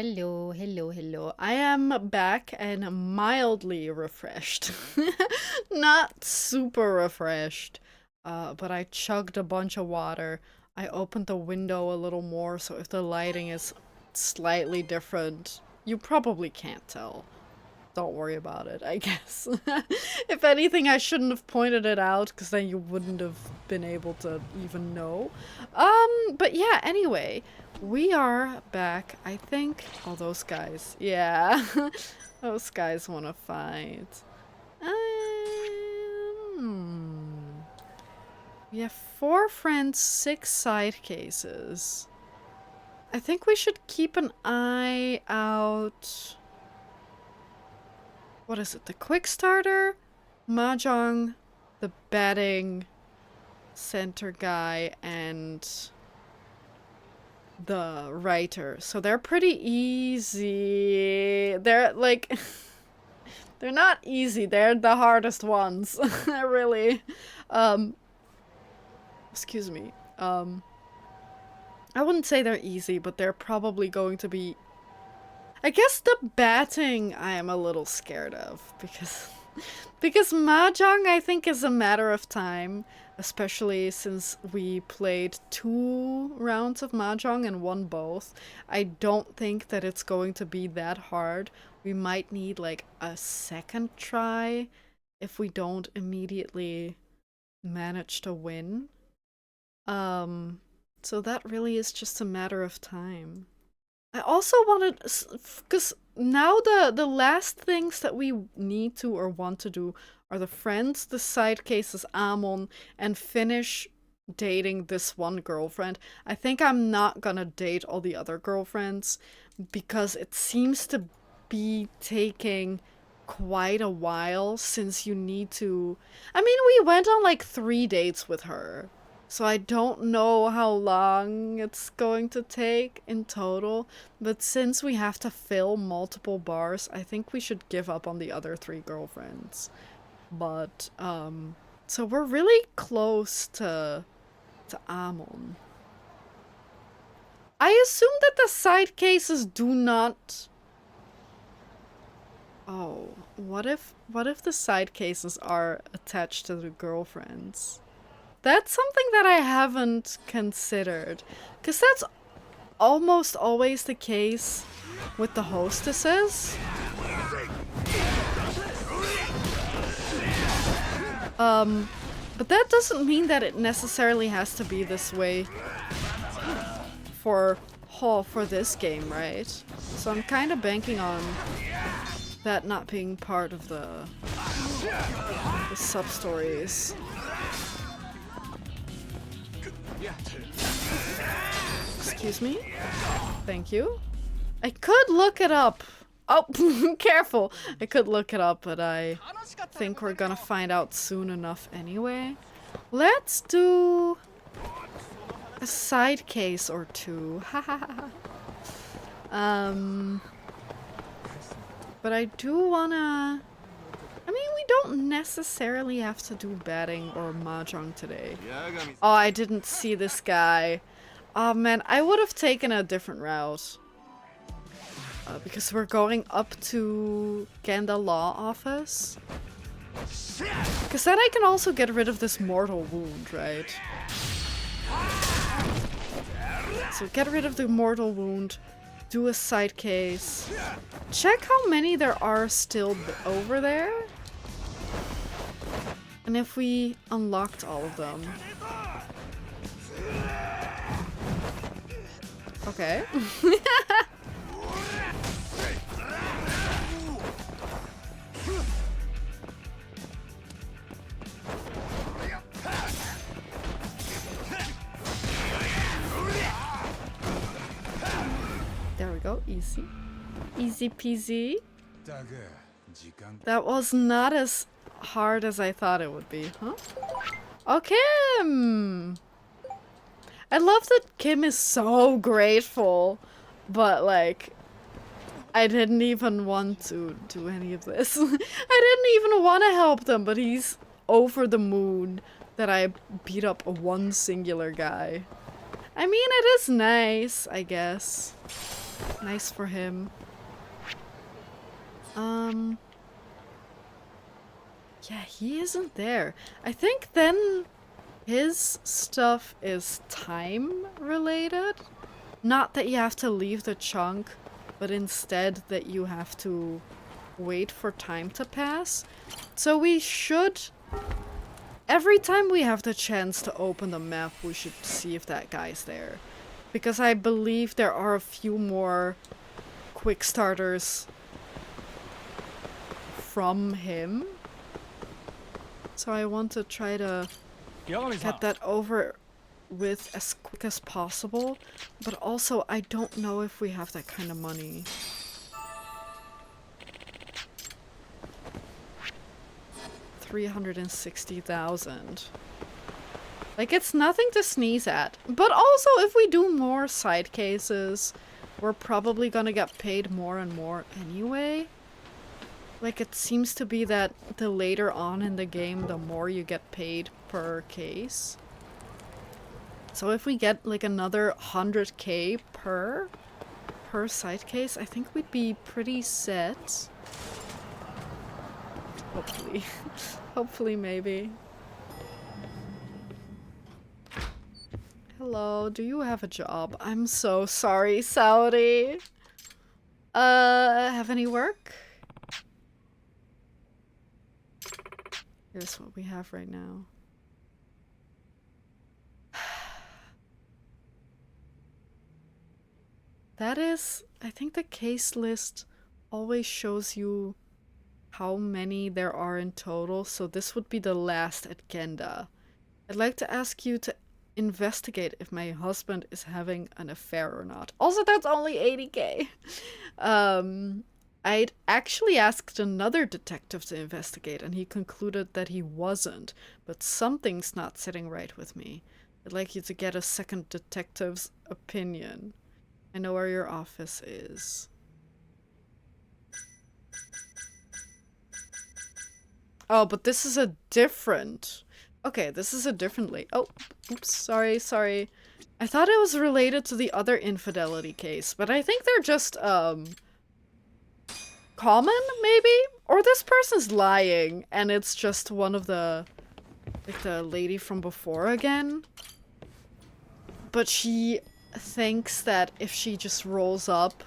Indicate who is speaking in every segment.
Speaker 1: Hello, hello, hello. I am back and mildly refreshed. Not super refreshed, but I chugged a bunch of water. I opened the window a little more, so if the lighting is slightly different, you probably can't tell. Don't worry about it, I guess. If anything, I shouldn't have pointed it out, because then you wouldn't have been able to even know. But yeah, anyway, we are back, I think. Oh, those guys. Yeah. Those guys want to fight. We have 4 friends, 6 side cases. I think we should keep an eye out. What is it? The quick starter, mahjong, the betting center guy, and the writer. So they're pretty easy. They're like they're not easy. They're the hardest ones. Really. Excuse me. I wouldn't say they're easy, but they're probably going to be. I guess the batting I am a little scared of because mahjong I think is a matter of time, especially since we played 2 rounds of mahjong and won both. I don't think that it's going to be that hard. We might need like a second try if we don't immediately manage to win. So that really is just a matter of time. I also wanted, because now the last things that we need to or want to do are the friends, the side cases, Amon, and finish dating this one girlfriend. I think I'm not gonna date all the other girlfriends because it seems to be taking quite a while since you need to. I mean, we went on like 3 dates with her. So I don't know how long it's going to take in total, but since we have to fill multiple bars, I think we should give up on the other 3 girlfriends. But, so we're really close to Amon. I assume that the side cases do not. Oh, what if the side cases are attached to the girlfriends? That's something that I haven't considered, because that's almost always the case with the hostesses. But that doesn't mean that it necessarily has to be this way for this game, right? So I'm kind of banking on that not being part of the sub-stories. Excuse me? Thank you. I could look it up. Oh, careful! I could look it up, but I think we're gonna find out soon enough anyway. Let's do a side case or 2. But I do wanna. I mean, we don't necessarily have to do batting or mahjong today. Oh, I didn't see this guy. Oh man, I would have taken a different route. Because we're going up to Ganda Law Office. Because then I can also get rid of this mortal wound, right? So get rid of the mortal wound. Do a side case. Check how many there are still over there. And if we unlocked all of them. Okay. There we go. Easy. Easy peasy. That was not as hard as I thought it would be, huh? Okay. I love that Kim is so grateful, but like, I didn't even want to do any of this. I didn't even want to help them, but he's over the moon that I beat up one singular guy. I mean, it is nice, I guess. Nice for him. Yeah, he isn't there. I think then his stuff is time related. Not that you have to leave the chunk, but instead that you have to wait for time to pass. So we should... Every time we have the chance to open the map, we should see if that guy's there. Because I believe there are a few more quick starters from him. So I want to try to get that over with as quick as possible. But also, I don't know if we have that kind of money. $360,000. Like, it's nothing to sneeze at. But also, if we do more side cases, we're probably gonna get paid more and more anyway. Like, it seems to be that the later on in the game, the more you get paid per case. So if we get, like, another 100k per side case, I think we'd be pretty set. Hopefully. Hopefully, maybe. Hello, do you have a job? I'm so sorry, Saudi. Have any work? Here's what we have right now. That is, I think the case list always shows you how many there are in total, so this would be the last agenda. I'd like to ask you to investigate if my husband is having an affair or not. Also, that's only 80k. I'd actually asked another detective to investigate, and he concluded that he wasn't, but something's not sitting right with me. I'd like you to get a second detective's opinion. I know where your office is. Oh, but this is a different... Okay, this is a different Oh, oops, sorry. I thought it was related to the other infidelity case, but I think they're just, common, maybe? Or this person's lying, and it's just one of the... like, the lady from before again. But she thinks that if she just rolls up,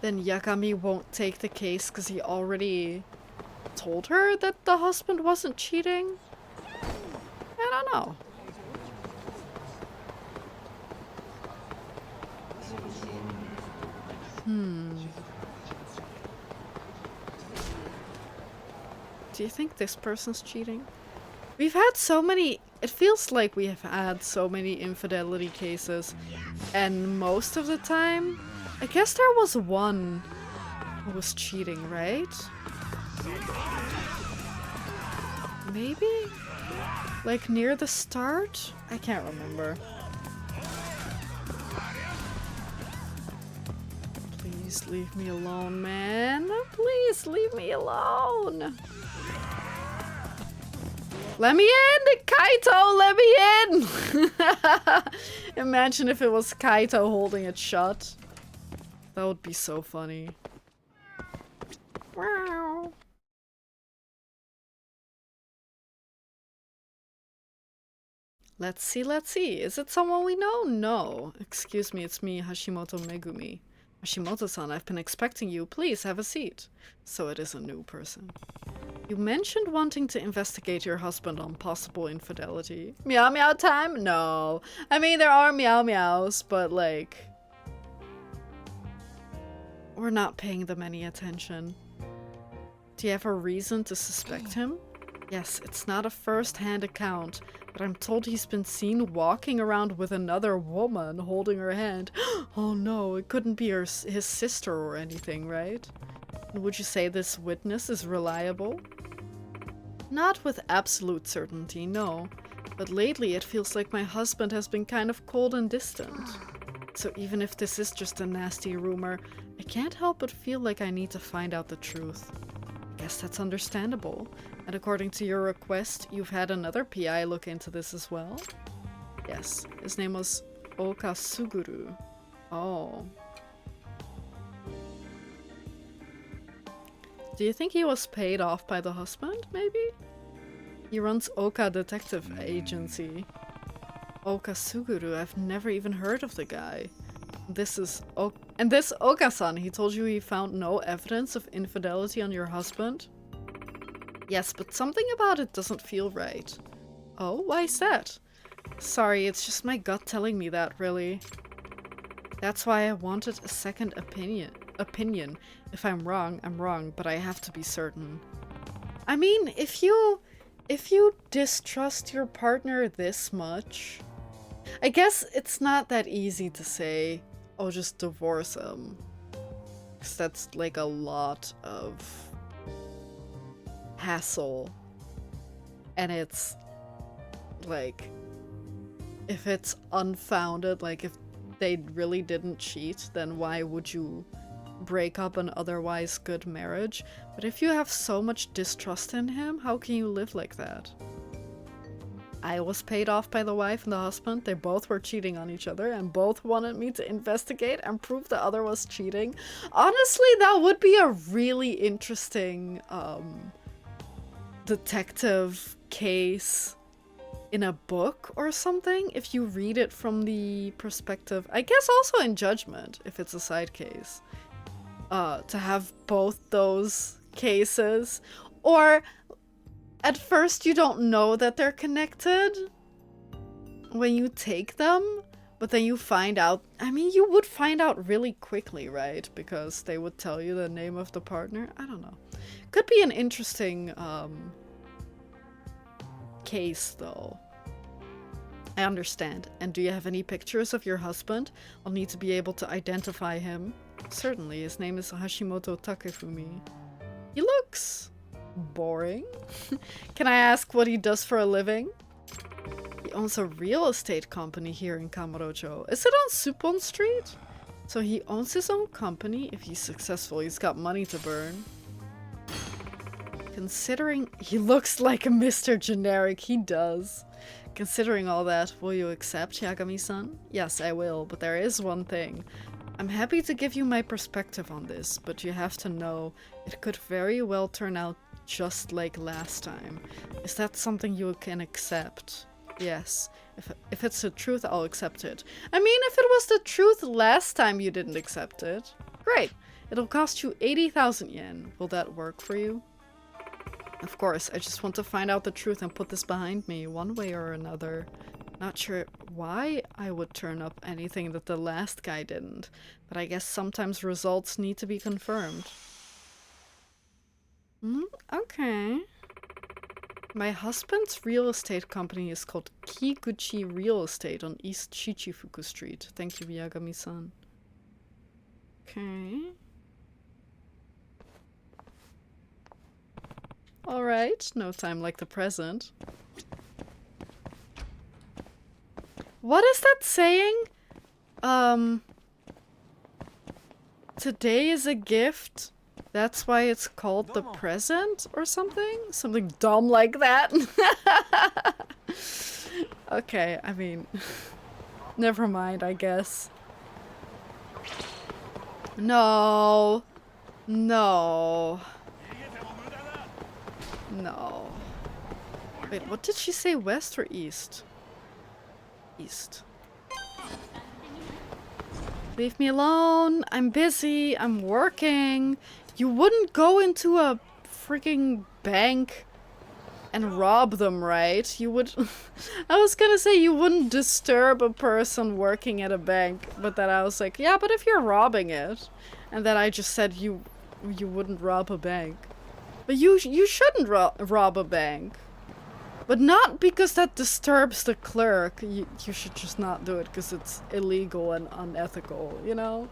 Speaker 1: then Yagami won't take the case because he already told her that the husband wasn't cheating. I don't know. Do you think this person's cheating? We've had so many... It feels like we have had so many infidelity cases, and most of the time, I guess there was one who was cheating, right? Maybe? Like near the start? I can't remember. Please leave me alone, man. Please leave me alone. Let me in! Kaito, let me in! Imagine if it was Kaito holding it shut. That would be so funny. Wow. Let's see. Is it someone we know? No. Excuse me, it's me, Hashimoto Megumi. Hashimoto-san, I've been expecting you. Please have a seat. So it is a new person. You mentioned wanting to investigate your husband on possible infidelity. Meow meow time? No. I mean, there are meow meows, but like... we're not paying them any attention. Do you have a reason to suspect him? Yes, it's not a first-hand account, but I'm told he's been seen walking around with another woman holding her hand. Oh no, it couldn't be his sister or anything, right? Would you say this witness is reliable? Not with absolute certainty, no. But lately it feels like my husband has been kind of cold and distant. So even if this is just a nasty rumor, I can't help but feel like I need to find out the truth. I guess that's understandable. And according to your request, you've had another PI look into this as well? Yes, his name was Oka Suguru. Oh. Do you think he was paid off by the husband, maybe? He runs Oka Detective Agency. Oka Suguru, I've never even heard of the guy. This is and this Oka-san, he told you he found no evidence of infidelity on your husband? Yes, but something about it doesn't feel right. Oh, why is that? Sorry, it's just my gut telling me that, really. That's why I wanted a second opinion. If I'm wrong, but I have to be certain. I mean, if you distrust your partner this much, I guess it's not that easy to say, oh, just divorce him. Because that's like a lot of hassle. And it's like, if it's unfounded, like if they really didn't cheat, then why would you break up an otherwise good marriage? But if you have so much distrust in him, how can you live like that? I was paid off by the wife and the husband. They both were cheating on each other and both wanted me to investigate and prove the other was cheating. Honestly, that would be a really interesting detective case in a book or something, if you read it from the perspective, I guess also in Judgment, if it's a side case. To have both those cases, or at first you don't know that they're connected when you take them, but then you find out. I mean, you would find out really quickly, right? Because they would tell you the name of the partner. I don't know. Could be an interesting case, though. I understand. And do you have any pictures of your husband? I'll need to be able to identify him. Certainly, his name is Hashimoto Takefumi. He looks boring. Can I ask what he does for a living? He owns a real estate company here in Kamurocho. Is it on Suppon Street? So he owns his own company. If he's successful, he's got money to burn. Considering he looks like a Mr. Generic, he does. Considering all that, will you accept, Yagami-san? Yes, I will, but there is one thing. I'm happy to give you my perspective on this, but you have to know, it could very well turn out just like last time. Is that something you can accept? Yes. If it's the truth, I'll accept it. I mean, if it was the truth last time you didn't accept it, great. It'll cost you 80,000 yen. Will that work for you? Of course, I just want to find out the truth and put this behind me, one way or another. Not sure why I would turn up anything that the last guy didn't, but I guess sometimes results need to be confirmed. Okay. My husband's real estate company is called Kiguchi Real Estate on East Shichifuku Street. Thank you, Yagami-san. Okay. Alright, no time like the present. What is that saying? Today is a gift. That's why it's called the present or something? Something dumb like that. Okay, I mean, never mind, I guess. No. No. No. Wait, what did she say? West or east? East. Leave me alone. I'm busy. I'm working. You wouldn't go into a freaking bank and rob them, right? You would... I was gonna say you wouldn't disturb a person working at a bank, but then I was like, yeah, but if you're robbing it, and then I just said you wouldn't rob a bank. But you shouldn't rob a bank. But not because that disturbs the clerk. You should just not do it because it's illegal and unethical, you know?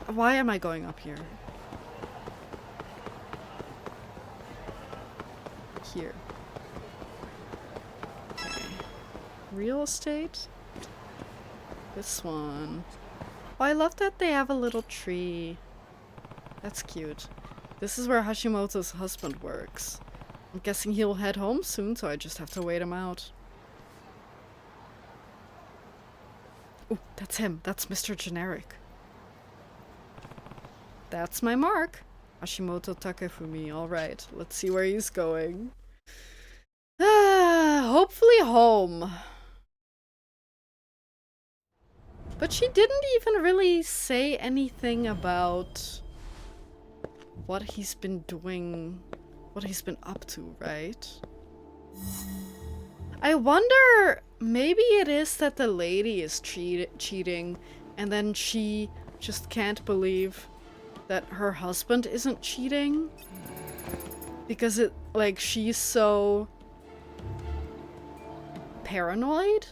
Speaker 1: Why am I going up here? Here. Okay. Real estate? This one. Oh, I love that they have a little tree. That's cute. This is where Hashimoto's husband works. I'm guessing he'll head home soon, so I just have to wait him out. Oh, that's him. That's Mr. Generic. That's my mark. Hashimoto Takefumi. Alright, let's see where he's going. Hopefully home. But she didn't even really say anything about what he's been doing, what he's been up to, right? I wonder, maybe it is that the lady is cheating and then she just can't believe that her husband isn't cheating because it, like, she's so paranoid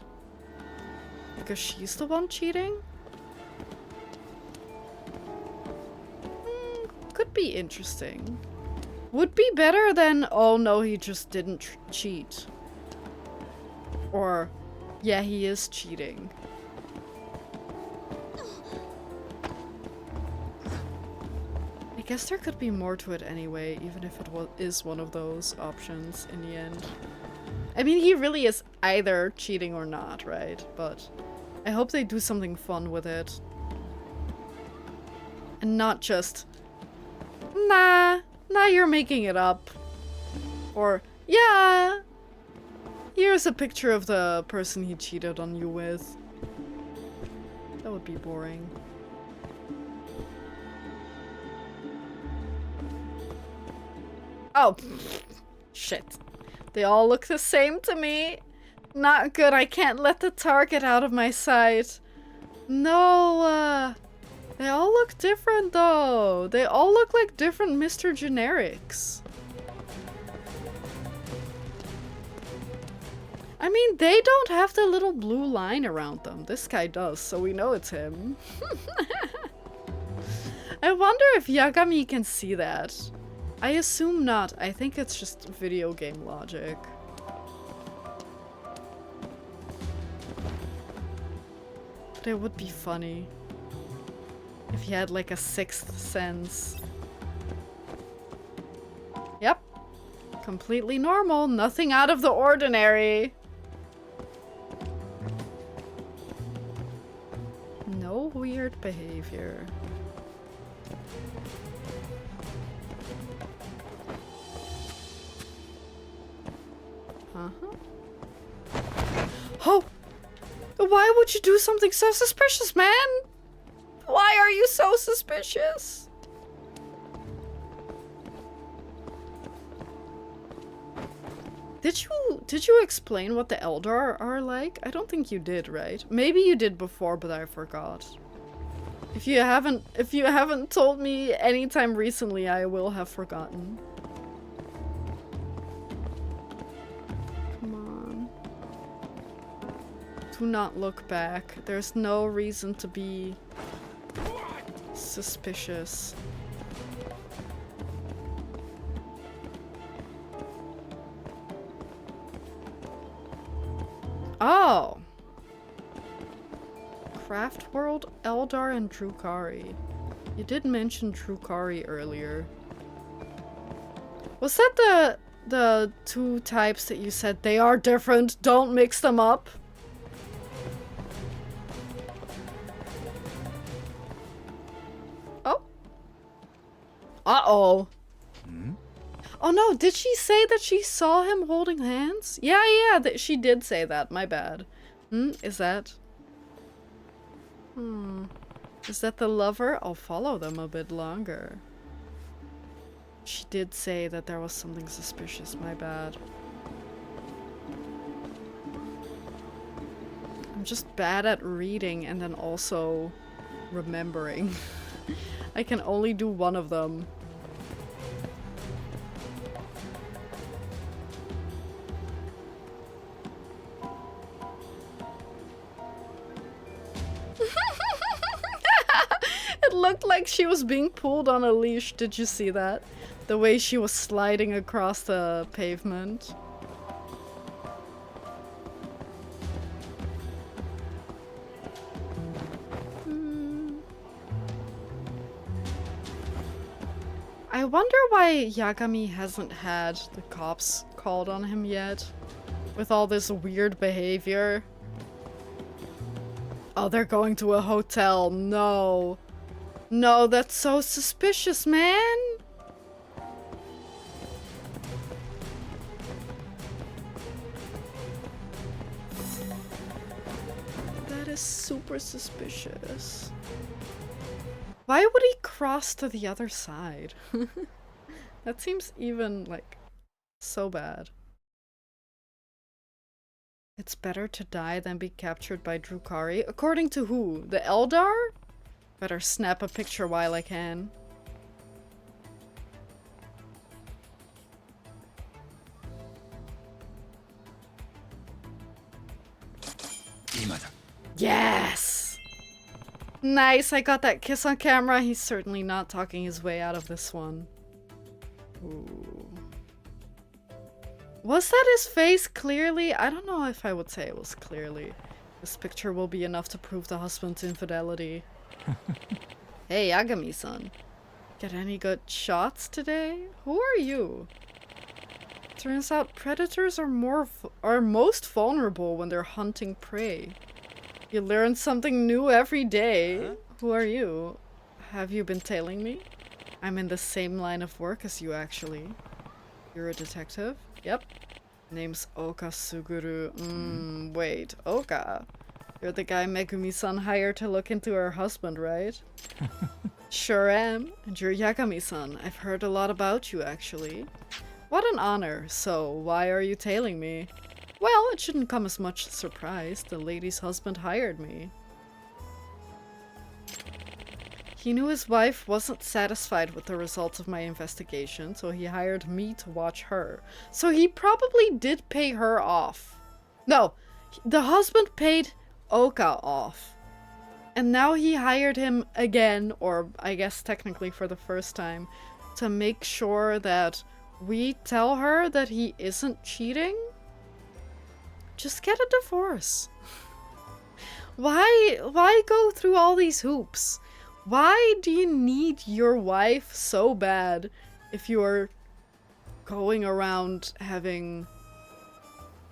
Speaker 1: because she's the one cheating. Could be interesting. Would be better than, oh no, he just didn't cheat. Or, yeah, he is cheating. I guess there could be more to it anyway, even if it is one of those options in the end. I mean, he really is either cheating or not, right? But I hope they do something fun with it. And not just, nah, you're making it up. Or, yeah, here's a picture of the person he cheated on you with. That would be boring. Oh, shit. They all look the same to me. Not good. I can't let the target out of my sight. No, they all look different though. They all look like different Mr. Generics. I mean, they don't have the little blue line around them. This guy does, so we know it's him. I wonder if Yagami can see that. I assume not. I think it's just video game logic. But it would be funny if he had like a sixth sense. Yep. Completely normal. Nothing out of the ordinary. No weird behavior. Oh! Why would you do something so suspicious, man? Why are you so suspicious? Did you explain what the Eldar are like? I don't think you did, right? Maybe you did before, but I forgot. If you haven't told me anytime recently, I will have forgotten. Come on. Do not look back. There's no reason to be suspicious. Oh! Craft World, Eldar, and Drukari. You did mention Drukari earlier. Was that the two types that you said they are different, don't mix them up? Oh. Uh-oh. Oh no, did she say that she saw him holding hands? Yeah, she did say that, my bad. Is that? Is that the lover? I'll follow them a bit longer. She did say that there was something suspicious, my bad. I'm just bad at reading and then also remembering. I can only do one of them. It looked like she was being pulled on a leash. Did you see that? The way she was sliding across the pavement. I wonder why Yagami hasn't had the cops called on him yet. With all this weird behavior. Oh, they're going to a hotel. No. No, that's so suspicious, man. is super suspicious. Why would he cross to the other side? That seems even, like, so bad. It's better to die than be captured by Drukari. According to who? The Eldar? Better snap a picture while I can. Yes! Nice, I got that kiss on camera. He's certainly not talking his way out of this one. Ooh. Was that his face clearly? I don't know if I would say it was clearly. This picture will be enough to prove the husband's infidelity. Hey, Yagami-san. Get any good shots today? Who are you? Turns out predators are most vulnerable when they're hunting prey. You learn something new every day. Huh? Who are you? Have you been tailing me? I'm in the same line of work as you, actually. You're a detective? Yep. Name's Oka Suguru. Wait, Oka? You're the guy Megumi-san hired to look into her husband, right? Sure am. And you're Yagami-san. I've heard a lot about you, actually. What an honor. So, why are you tailing me? Well, it shouldn't come as much surprise. The lady's husband hired me. He knew his wife wasn't satisfied with the results of my investigation, so he hired me to watch her. So he probably did pay her off. No, the husband paid Oka off. And now he hired him again, or I guess technically for the first time, to make sure that we tell her that he isn't cheating? Just get a divorce. Why go through all these hoops? Why do you need your wife so bad if you're going around having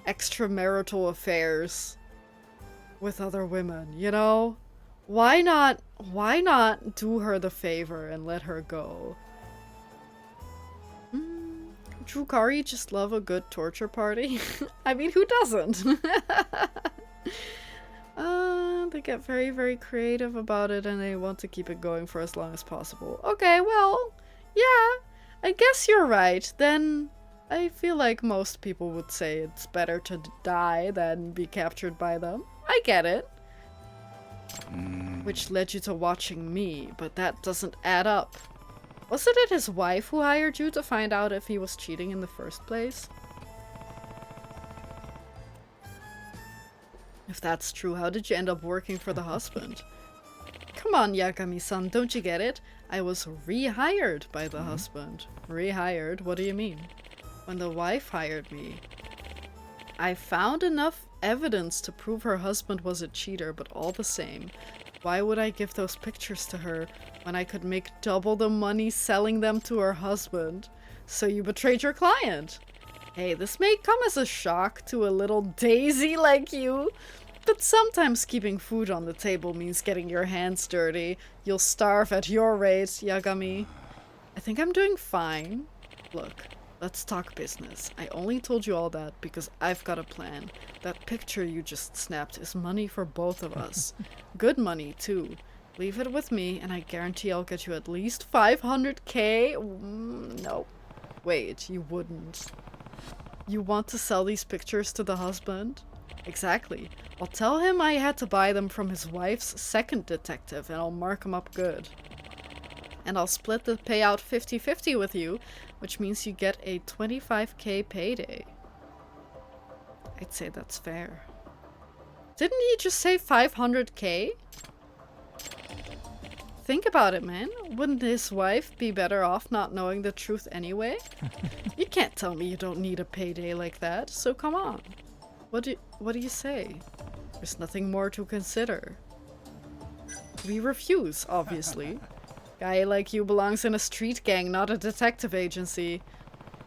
Speaker 1: extramarital affairs with other women, you know? Why not do her the favor and let her go? Drukari just love a good torture party. I mean, who doesn't? They get very, very creative about it and they want to keep it going for as long as possible. Okay, well, yeah, I guess you're right. Then I feel like most people would say it's better to die than be captured by them. I get it. Which led you to watching me, but that doesn't add up. Wasn't it his wife who hired you to find out if he was cheating in the first place? If that's true, how did you end up working for the husband? Come on, Yagami-san, don't you get it? I was rehired by the husband. Rehired? What do you mean? When the wife hired me. I found enough evidence to prove her husband was a cheater, but all the same, why would I give those pictures to her when I could make double the money selling them to her husband? So you betrayed your client. Hey, this may come as a shock to a little daisy like you, but sometimes keeping food on the table means getting your hands dirty. You'll starve at your rate, Yagami. I think I'm doing fine. Look, let's talk business. I only told you all that because I've got a plan. That picture you just snapped is money for both of us. Good money, too. Leave it with me, and I guarantee I'll get you at least 500k. No. Wait, you wouldn't. You want to sell these pictures to the husband? Exactly. I'll tell him I had to buy them from his wife's second detective, and I'll mark him up good. And I'll split the payout 50-50 with you, which means you get a 25k payday. I'd say that's fair. Didn't he just say 500k? Think about it, man. Wouldn't his wife be better off not knowing the truth anyway? You can't tell me you don't need a payday like that, so come on. What do you say? There's nothing more to consider. We refuse, obviously. Guy like you belongs in a street gang, not a detective agency.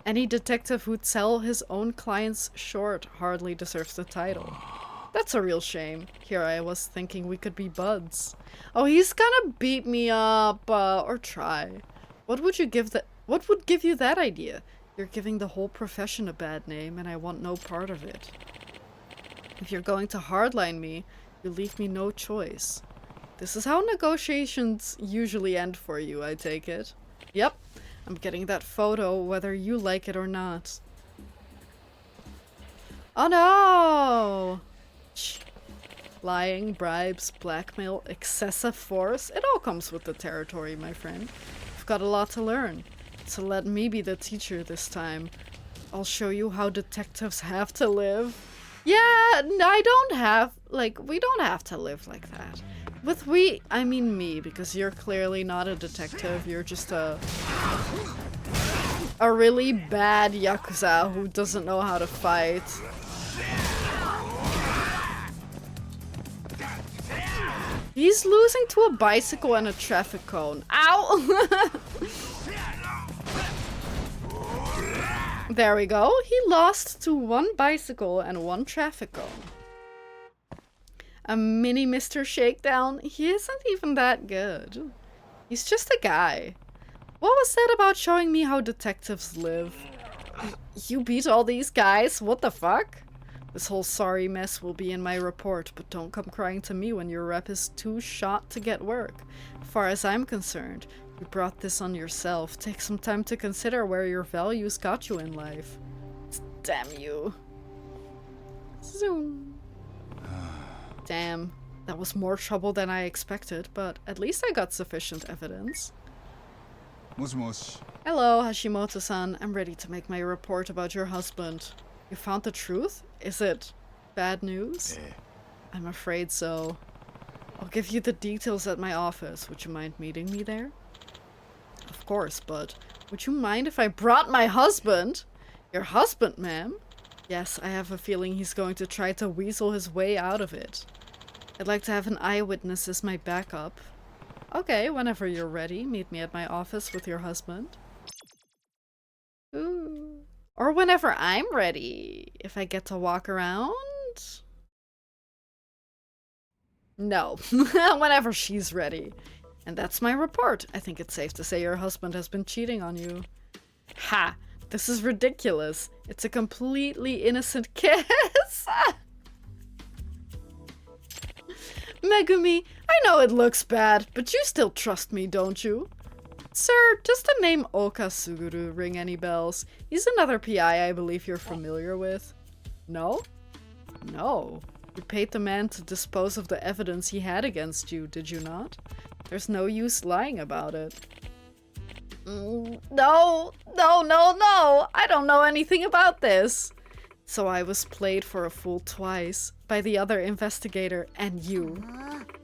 Speaker 1: Any detective who'd sell his own clients short hardly deserves the title. That's a real shame. Here I was thinking we could be buds. Oh, he's gonna beat me up, or try. What would give you that idea? You're giving the whole profession a bad name, and I want no part of it. If you're going to hardline me, You leave me no choice. This is how negotiations usually end for you, I take it. Yep, I'm getting that photo whether you like it or not. Oh no! Shh. Lying, bribes, blackmail, excessive force. It all comes with the territory, my friend. You've got a lot to learn. So let me be the teacher this time. I'll show you how detectives have to live. Yeah, I don't have, like, we don't have to live like that. With we, I mean me, because you're clearly not a detective. You're just a really bad yakuza who doesn't know how to fight. He's losing to a bicycle and a traffic cone. Ow! There we go. He lost to one bicycle and one traffic cone. A mini Mr. Shakedown. He isn't even that good. He's just a guy. What was that about showing me how detectives live? You beat all these guys? What the fuck? This whole sorry mess will be in my report, but don't come crying to me when your rep is too shot to get work. As far as I'm concerned, you brought this on yourself. Take some time to consider where your values got you in life. Damn you. Zoom. Damn, that was more trouble than I expected, but at least I got sufficient evidence. Hello, Hashimoto-san. I'm ready to make my report about your husband. You found the truth? Is it bad news? I'm afraid so. I'll give you the details at my office. Would you mind meeting me there? Of course, but would you mind if I brought my husband? Your husband, ma'am? Yes, I have a feeling he's going to try to weasel his way out of it. I'd like to have an eyewitness as my backup. Okay, whenever you're ready, meet me at my office with your husband. Ooh. Or whenever I'm ready. If I get to walk around? No. Whenever she's ready. And that's my report. I think it's safe to say your husband has been cheating on you. Ha! This is ridiculous. It's a completely innocent kiss. Megumi, I know it looks bad, but you still trust me, don't you? Sir, does the name Oka Suguru ring any bells? He's another PI I believe you're familiar with. No? No. You paid the man to dispose of the evidence he had against you, did you not? There's no use lying about it. No, I don't know anything about this. So I was played for a fool twice, by the other investigator and you.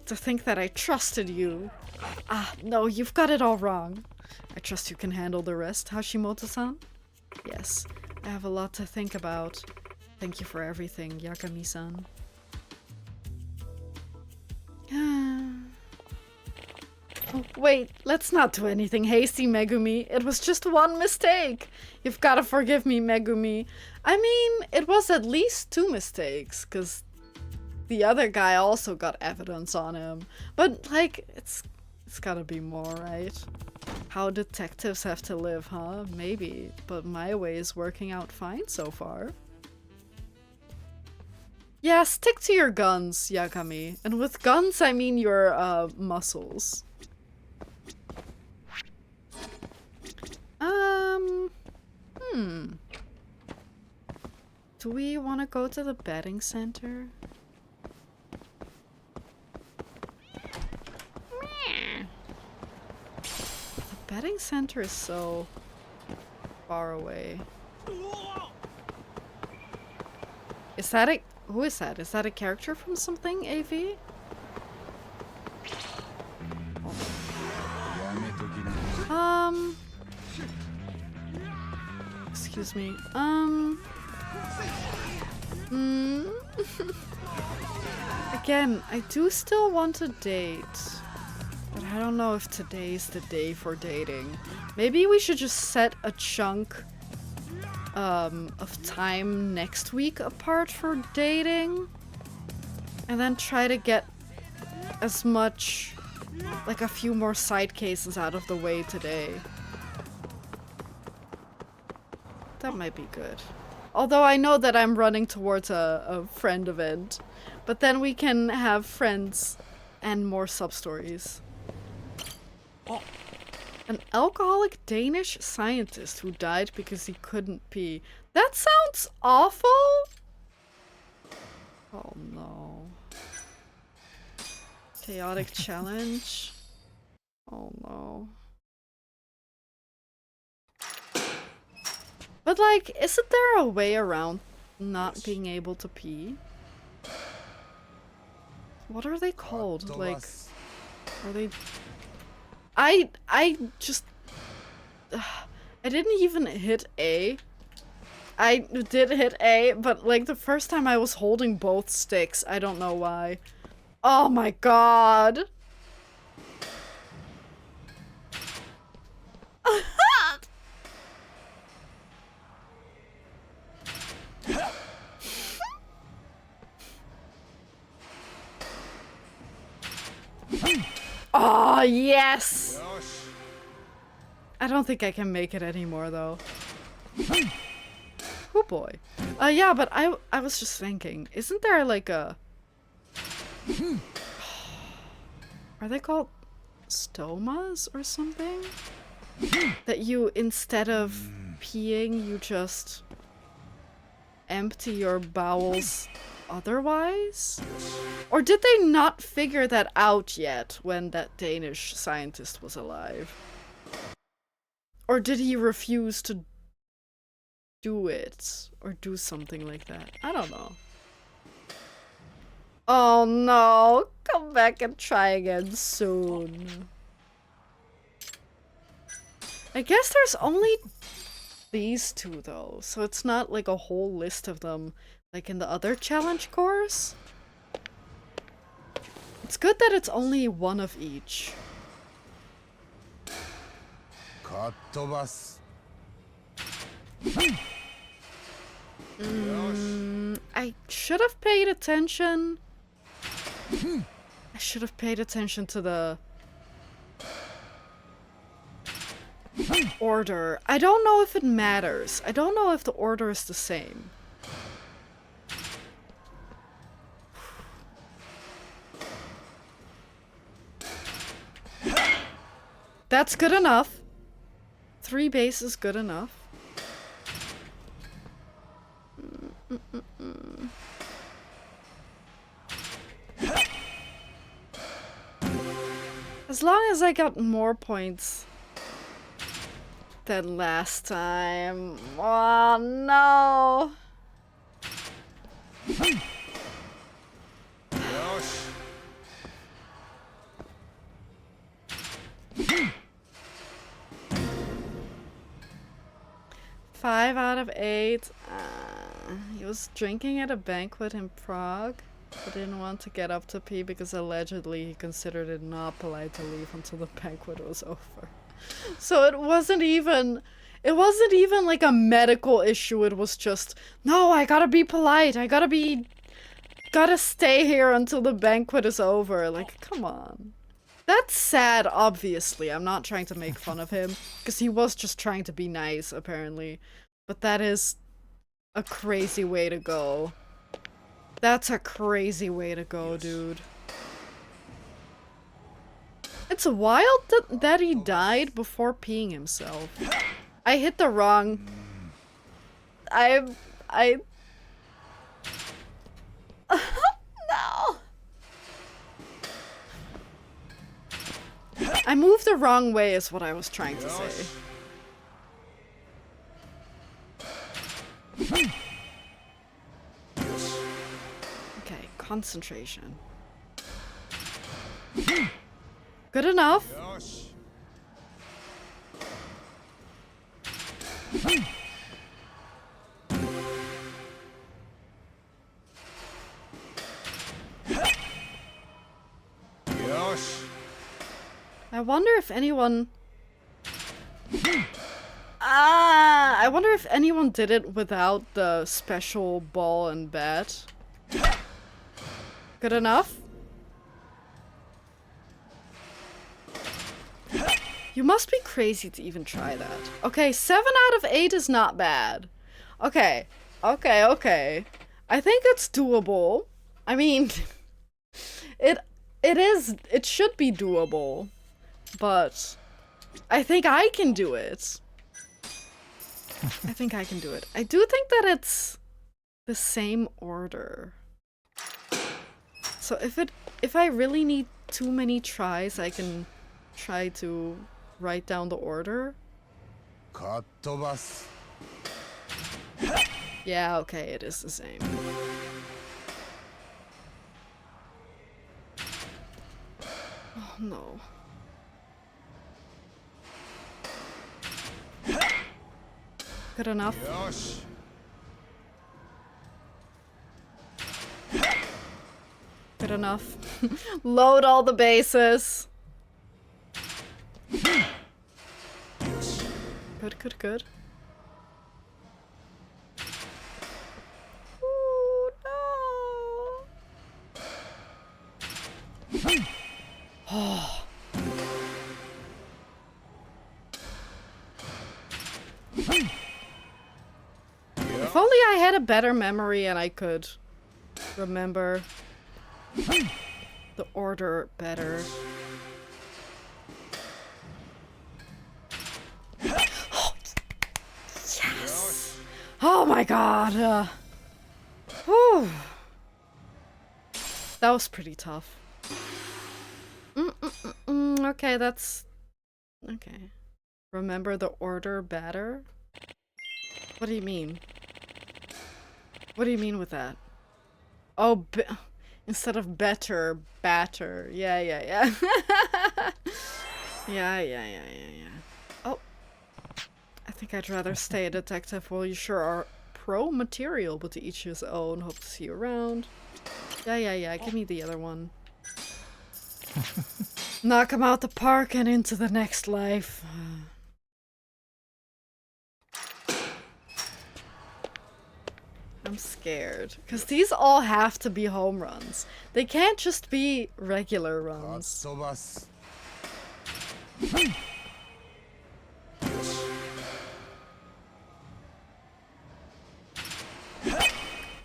Speaker 1: To think that I trusted you. Ah, no, you've got it all wrong. I trust you can handle the rest, Hashimoto-san? Yes, I have a lot to think about. Thank you for everything, Yakami-san. Oh, wait, let's not do anything hasty, Megumi. It was just one mistake. You've gotta forgive me, Megumi. I mean, it was at least 2 mistakes, because the other guy also got evidence on him. But, like, it's gotta be more, right? How detectives have to live, huh? Maybe. But my way is working out fine so far. Yeah, stick to your guns, Yakami. And with guns, I mean your, muscles. Do we want to go to the betting center? The betting center is so far away. Is that a... Who is that? Is that a character from something, AV? Excuse me. Again, I do still want to date. But I don't know if today's the day for dating. Maybe we should just set a chunk of time next week apart for dating. And then try to get as much, like a few more side cases out of the way today. That might be good. Although I know that I'm running towards a friend event. But then we can have friends and more sub-stories. Oh. An alcoholic Danish scientist who died because he couldn't pee. That sounds awful! Oh no. Chaotic challenge. Oh no. But like, isn't there a way around not being able to pee? What are they called? Like, are they... I just... I didn't even hit A. I did hit A, but like the first time I was holding both sticks. I don't know why. Oh my god! Oh, yes! I don't think I can make it anymore, though. Oh boy. Yeah, but I was just thinking, isn't there like a... Are they called stomas or something? That you, instead of peeing, you just empty your bowels otherwise? Or did they not figure that out yet when that Danish scientist was alive? Or did he refuse to do it? Or do something like that? I don't know. Oh no! Come back and try again soon. I guess there's only these two though, so it's not like a whole list of them like in the other challenge course. It's good that it's only one of each. I should have paid attention. I should have paid attention to the order. I don't know if it matters. I don't know if the order is the same. That's good enough. 3 base is good enough. As long as I got more points than last time. Oh no. Five out of 8. He was drinking at a banquet in Prague, but didn't want to get up to pee because allegedly he considered it not polite to leave until the banquet was over. So it wasn't even like a medical issue. It was just, no, I gotta be polite. I gotta stay here until the banquet is over. Like, come on. That's sad, obviously. I'm not trying to make fun of him, because he was just trying to be nice, apparently. But that is a crazy way to go. That's a crazy way to go, dude. It's wild that he died before peeing himself. I hit the wrong... No! I moved the wrong way is what I was trying to say. Okay, concentration. Good enough. I wonder if anyone... I wonder if anyone did it without the special ball and bat. Good enough? You must be crazy to even try that. Okay, 7 out of 8 is not bad. Okay, Okay, okay. I think it's doable. I mean, it it should be doable, but I think I can do it. I think I can do it. I do think that it's the same order. So if I really need too many tries, I can try to write down the order. Yeah, okay, it is the same. Oh no. Good enough. Good enough. Load all the bases. Good, good, good. Ooh, no. Oh. If only I had a better memory and I could remember the order better. Yes! Oh my god! Whew. That was pretty tough. Okay, that's... Okay. Remember the order better? What do you mean? What do you mean with that? Oh, instead of better, batter. Yeah, yeah, yeah. Yeah. Oh. I think I'd rather stay a detective. Well, you sure are pro material, but to each his own. Hope to see you around. Yeah. Give me the other one. Knock him out the park and into the next life. I'm scared. Because these all have to be home runs. They can't just be regular runs.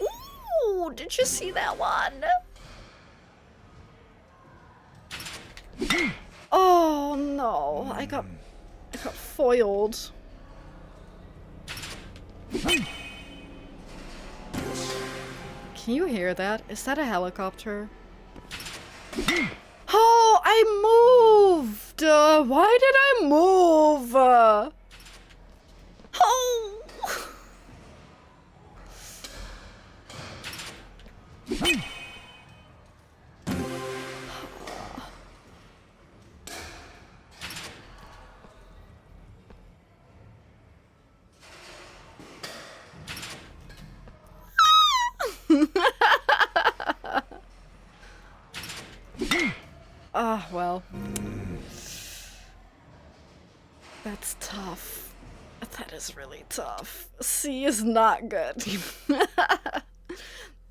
Speaker 1: Ooh, did you see that one? Oh no, I got foiled. Can you hear that? Is that a helicopter? Oh, I moved! Why did I move? Oh! Ah, well. That's tough. That is really tough. C is not good.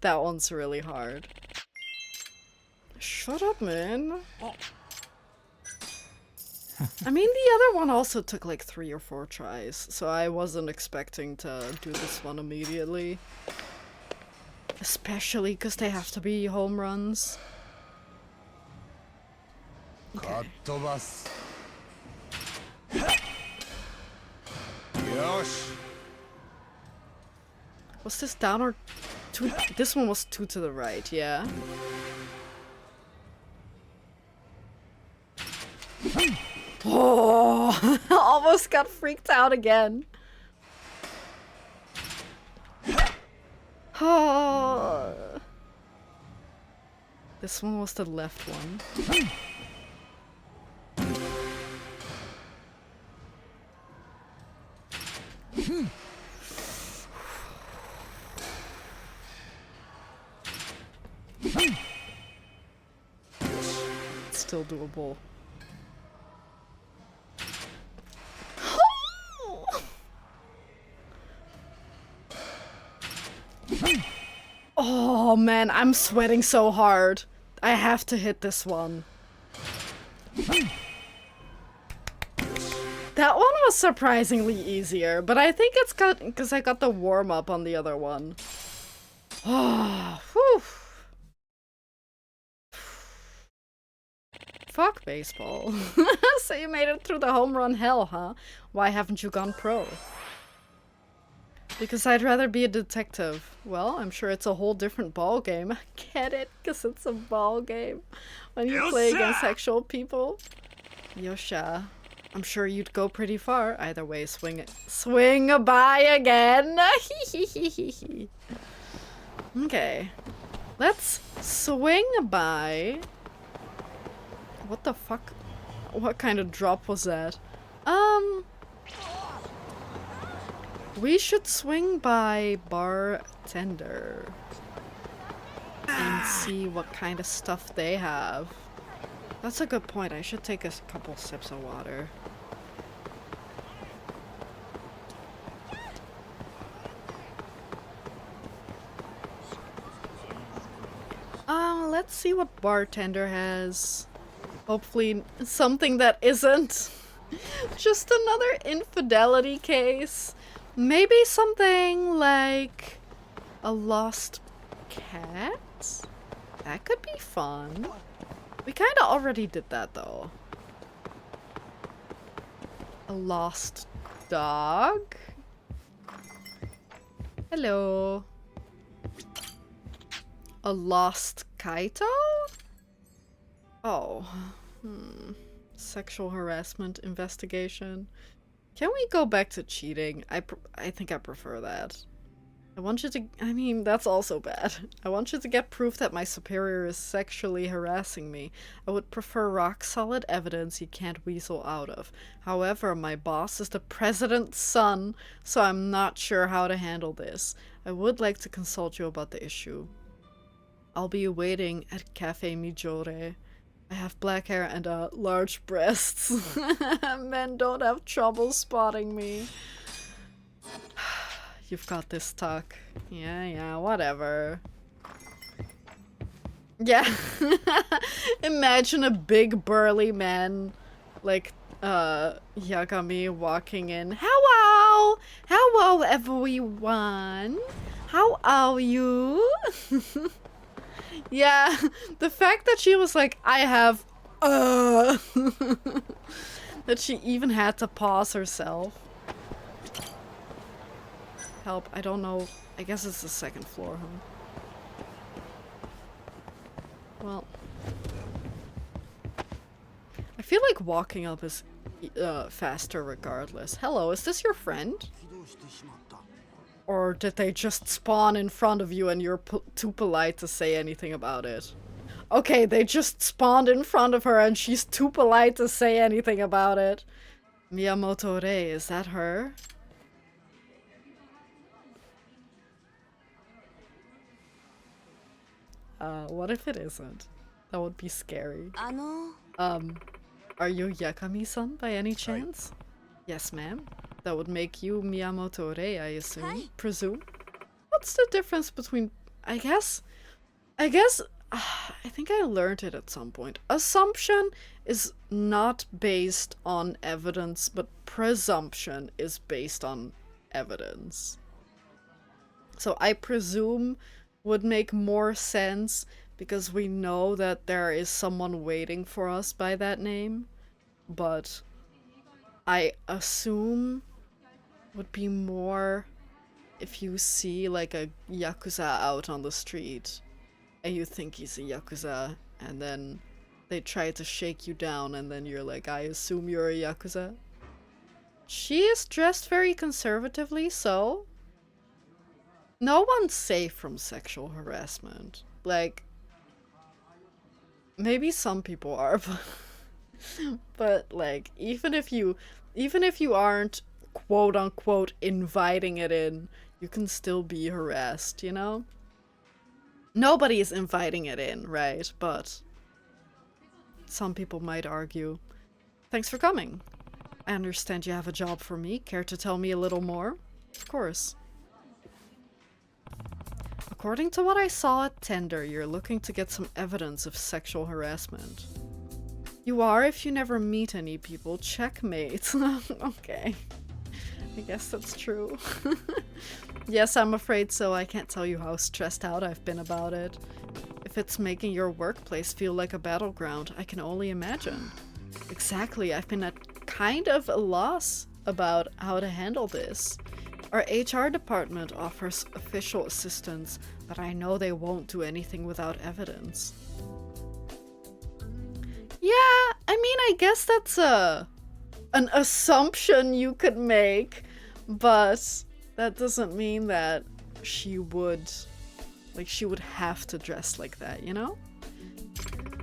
Speaker 1: That one's really hard. Shut up, man. I mean, the other one also took like 3 or 4 tries, so I wasn't expecting to do this one immediately. Especially because they have to be home runs. Okay. Was this down or 2? This one was 2 to the right, yeah. Oh, almost got freaked out again. Oh. This one was the left one. It's still doable. Oh man, I'm sweating so hard. I have to hit this one. That one was surprisingly easier, but I think it's because I got the warm-up on the other one. Oh, whew. Fuck baseball. So you made it through the home run hell, huh? Why haven't you gone pro? Because I'd rather be a detective. Well, I'm sure it's a whole different ball game. I get it, because it's a ball game. When you play against actual people. Yosha. I'm sure you'd go pretty far. Either way, swing by again. Okay. Let's swing by. What the fuck? What kind of drop was that? We should swing by bartender and see what kind of stuff they have. That's a good point. I should take a couple sips of water. Let's see what bartender has. Hopefully something that isn't just another infidelity case. Maybe something like a lost cat? That could be fun. We kind of already did that though. A lost dog? Hello. A lost Kaito? Oh. Sexual harassment investigation. Can we go back to cheating? I think I prefer that. I want you to... I mean, that's also bad. I want you to get proof that my superior is sexually harassing me. I would prefer rock-solid evidence you can't weasel out of. However, my boss is the president's son, so I'm not sure how to handle this. I would like to consult you about the issue. I'll be waiting at Cafe Mijore. I have black hair and large breasts. Men don't have trouble spotting me. You've got this, Tuck. Yeah, whatever. Yeah. Imagine a big burly man like Yagami walking in. Hello! Hello everyone! How are you? Yeah, the fact that she was like, I have that she even had to pause herself. Help, I don't know. I guess it's the second floor, huh? Well. I feel like walking up is faster regardless. Hello, is this your friend? Or did they just spawn in front of you and you're too polite to say anything about it? Okay, they just spawned in front of her and she's too polite to say anything about it. Miyamoto Rei, is that her? What if it isn't? That would be scary. Are you Yakami-san by any chance? Yes, ma'am. That would make you Miyamoto Rei, I assume.
Speaker 2: Hi.
Speaker 1: Presume. What's the difference between... I think I learned it at some point. Assumption is not based on evidence, but presumption is based on evidence. So I presume would make more sense because we know that there is someone waiting for us by that name. But I assume would be more if you see like a yakuza out on the street and you think he's a yakuza and then they try to shake you down and then you're like, I assume you're a yakuza. She is dressed very conservatively, so no one's safe from sexual harassment. Like, maybe some people are, but like, even if you aren't quote unquote inviting it in, you can still be harassed, you know? Nobody is inviting it in, right? But some people might argue. Thanks for coming. I understand you have a job for me. Care to tell me a little more? Of course. According to what I saw at Tender, you're looking to get some evidence of sexual harassment. You are if you never meet any people. Checkmate. Okay. I guess that's true. Yes, I'm afraid so. I can't tell you how stressed out I've been about it. If it's making your workplace feel like a battleground, I can only imagine. Exactly, I've been at kind of a loss about how to handle this. Our HR department offers official assistance, but I know they won't do anything without evidence. Yeah, I mean, I guess that's an assumption you could make, but that doesn't mean that she would have to dress like that, you know?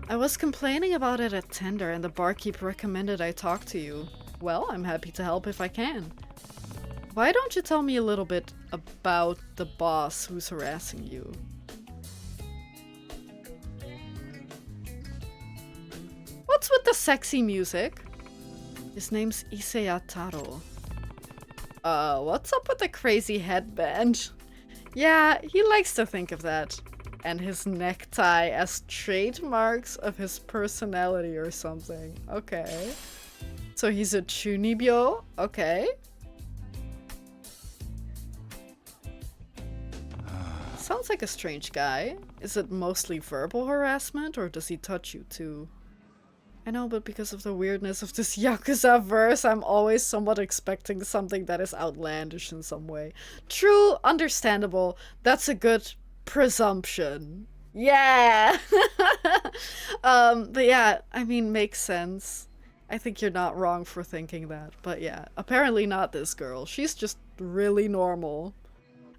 Speaker 1: I was complaining about it at Tinder and the barkeep recommended I talk to you. Well, I'm happy to help if I can. Why don't you tell me a little bit about the boss who's harassing you? What's with the sexy music? His name's Iseya Taro. What's up with the crazy headband? Yeah, he likes to think of that. And his necktie as trademarks of his personality or something. Okay. So he's a chunibyo? Okay. Sounds like a strange guy. Is it mostly verbal harassment or does he touch you too? I know, but because of the weirdness of this yakuza verse, I'm always somewhat expecting something that is outlandish in some way. True, understandable. That's a good presumption. Yeah! But yeah, I mean, makes sense. I think you're not wrong for thinking that. But yeah, apparently not this girl. She's just really normal.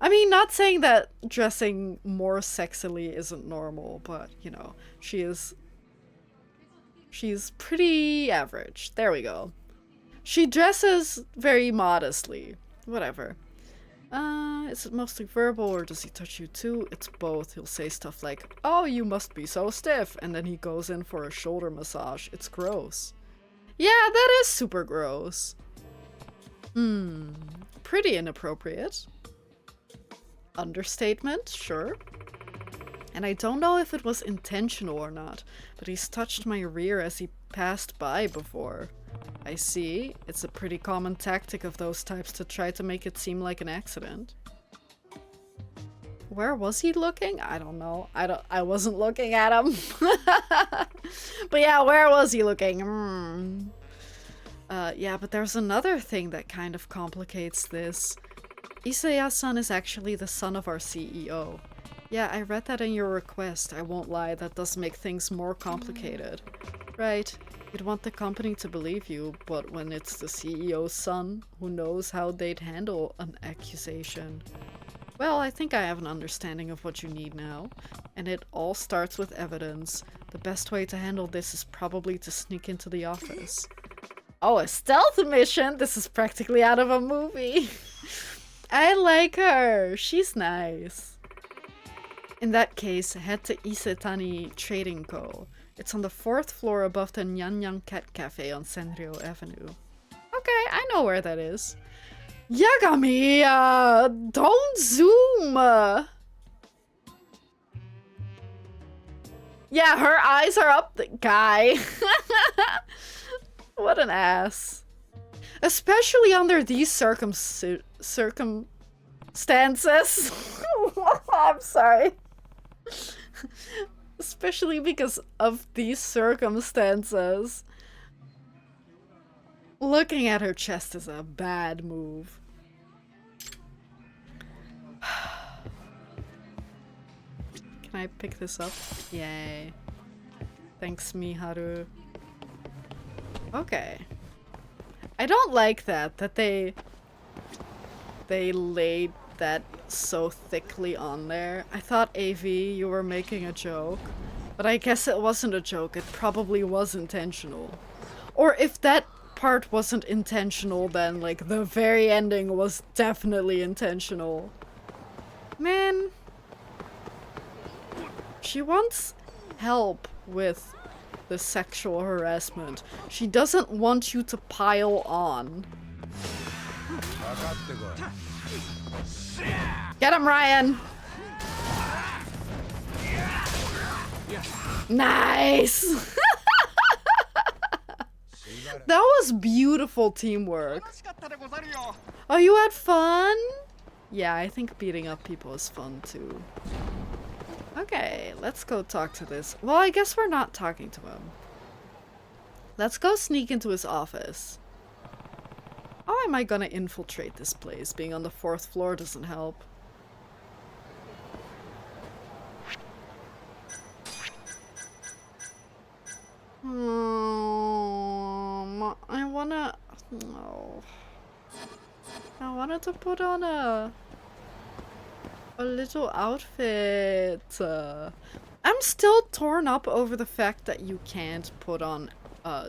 Speaker 1: I mean, not saying that dressing more sexily isn't normal, but, you know, she's pretty average. There we go. She dresses very modestly. Whatever. Is it mostly verbal or does he touch you too? It's both. He'll say stuff like, oh, you must be so stiff. And then he goes in for a shoulder massage. It's gross. Yeah, that is super gross. Pretty inappropriate. Understatement, sure. And I don't know if it was intentional or not, but he's touched my rear as he passed by before. I see. It's a pretty common tactic of those types to try to make it seem like an accident. Where was he looking? I don't know. I wasn't looking at him. But yeah, where was he looking? Yeah, but there's another thing that kind of complicates this. Iseya-san is actually the son of our CEO. Yeah, I read that in your request. I won't lie, that does make things more complicated. Right. You'd want the company to believe you, but when it's the CEO's son, who knows how they'd handle an accusation? Well, I think I have an understanding of what you need now. And it all starts with evidence. The best way to handle this is probably to sneak into the office. Oh, a stealth mission? This is practically out of a movie. I like her. She's nice. In that case, head to Isetani Trading Co. It's on the 4th floor above the Nyan Cat Cafe on Senryo Avenue. Okay, I know where that is. Yagami, don't zoom! Yeah, her eyes are up the guy. What an ass. Especially under these circumstances. I'm sorry. Especially because of these circumstances. Looking at her chest is a bad move. Can I pick this up? Yay. Thanks, Miharu. Okay. I don't like that they laid that so thickly on there. I thought, AV, you were making a joke. But I guess it wasn't a joke. It probably was intentional. Or if that part wasn't intentional, then, like, the very ending was definitely intentional. Man. She wants help with the sexual harassment. She doesn't want you to pile on. Get him, Ryan! Nice! That was beautiful teamwork. Oh, you had fun? Yeah, I think beating up people is fun too. Okay, let's go talk to this. Well, I guess we're not talking to him. Let's go sneak into his office. How am I gonna infiltrate this place? Being on the 4th floor doesn't help. I wanna... No. I wanted to put on a little outfit. I'm still torn up over the fact that you can't put on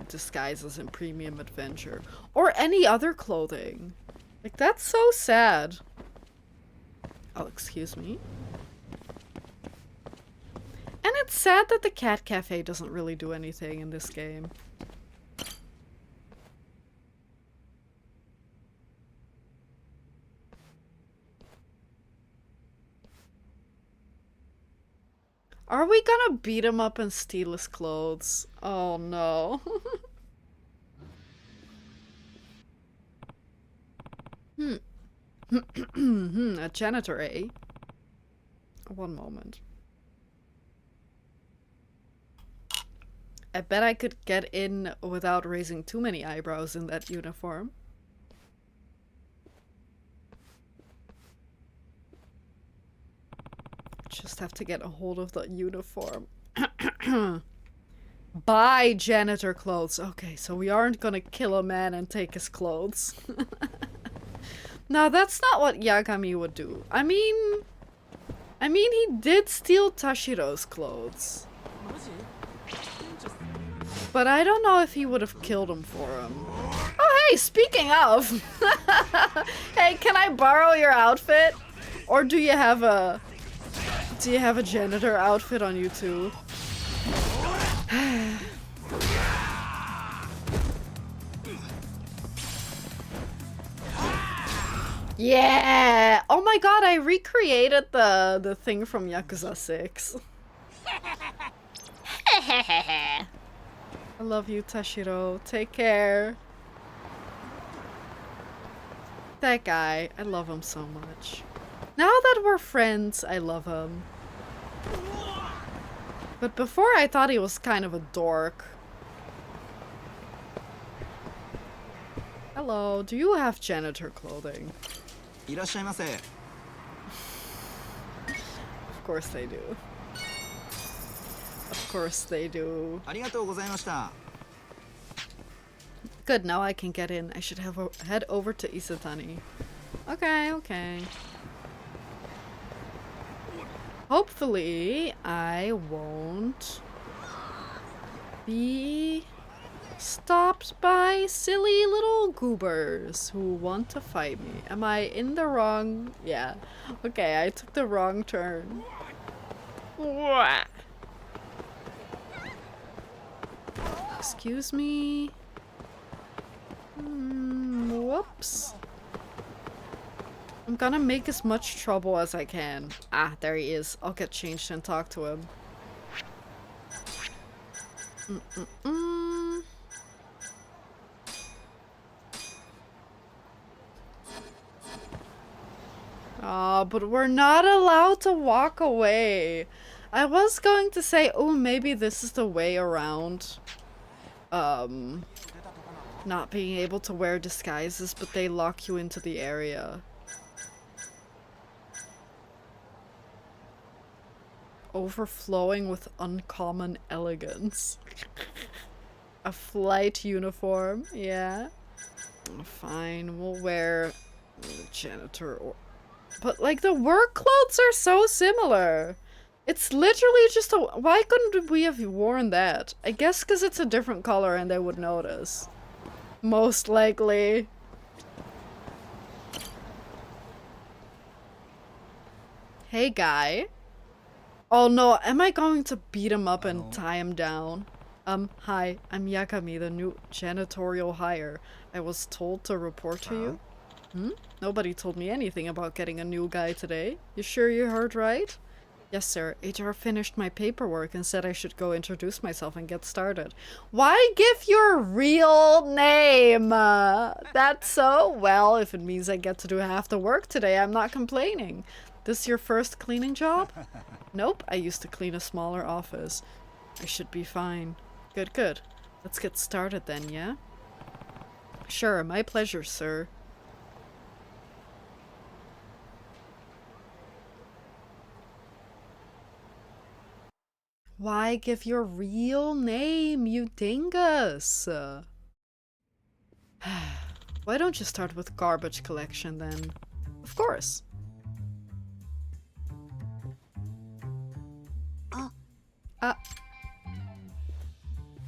Speaker 1: disguises in Premium Adventure or any other clothing. Like, that's so sad. Oh, excuse me. And it's sad that the cat cafe doesn't really do anything in this game. Are we gonna beat him up and steal his clothes? Oh no. A janitor, eh? One moment. I bet I could get in without raising too many eyebrows in that uniform. Just have to get a hold of the uniform. Buy janitor clothes. Okay, so we aren't gonna kill a man and take his clothes. No, that's not what Yagami would do. I mean, he did steal Tashiro's clothes. But I don't know if he would have killed him for him. Oh, hey, speaking of. Hey, can I borrow your outfit? Or do you have a janitor outfit on you too? Yeah! Oh my god, I recreated the thing from Yakuza 6. I love you, Tashiro. Take care. That guy, I love him so much. Now that we're friends, I love him. But before I thought he was kind of a dork. Hello, do you have janitor clothing? Of course they do. Of course they do. Good, now I can get in. I should head over to Isatani. Okay, okay. Hopefully, I won't be stopped by silly little goobers who want to fight me. Am I in the wrong? Yeah. Okay, I took the wrong turn. Excuse me. Whoops. I'm gonna make as much trouble as I can. Ah, there he is. I'll get changed and talk to him. Ah, but we're not allowed to walk away. I was going to say, oh, maybe this is the way around not being able to wear disguises, but they lock you into the area. Overflowing with uncommon elegance. A flight uniform, yeah. Fine, we'll wear janitor or... But, like, the work clothes are so similar. It's literally just a... Why couldn't we have worn that? I guess because it's a different color and they would notice. Most likely. Hey, guy. Oh no, am I going to beat him up and tie him down? Hi, I'm Yakami, the new janitorial hire. I was told to report to you. Nobody told me anything about getting a new guy today. You sure you heard right? Yes, sir. HR finished my paperwork and said I should go introduce myself and get started. Why give your real name? That's so... Well, if it means I get to do half the work today, I'm not complaining. This your first cleaning job? Nope, I used to clean a smaller office. I should be fine. Good, good. Let's get started then, yeah? Sure, my pleasure, sir. Why give your real name, you dingus? Why don't you start with garbage collection then? Of course.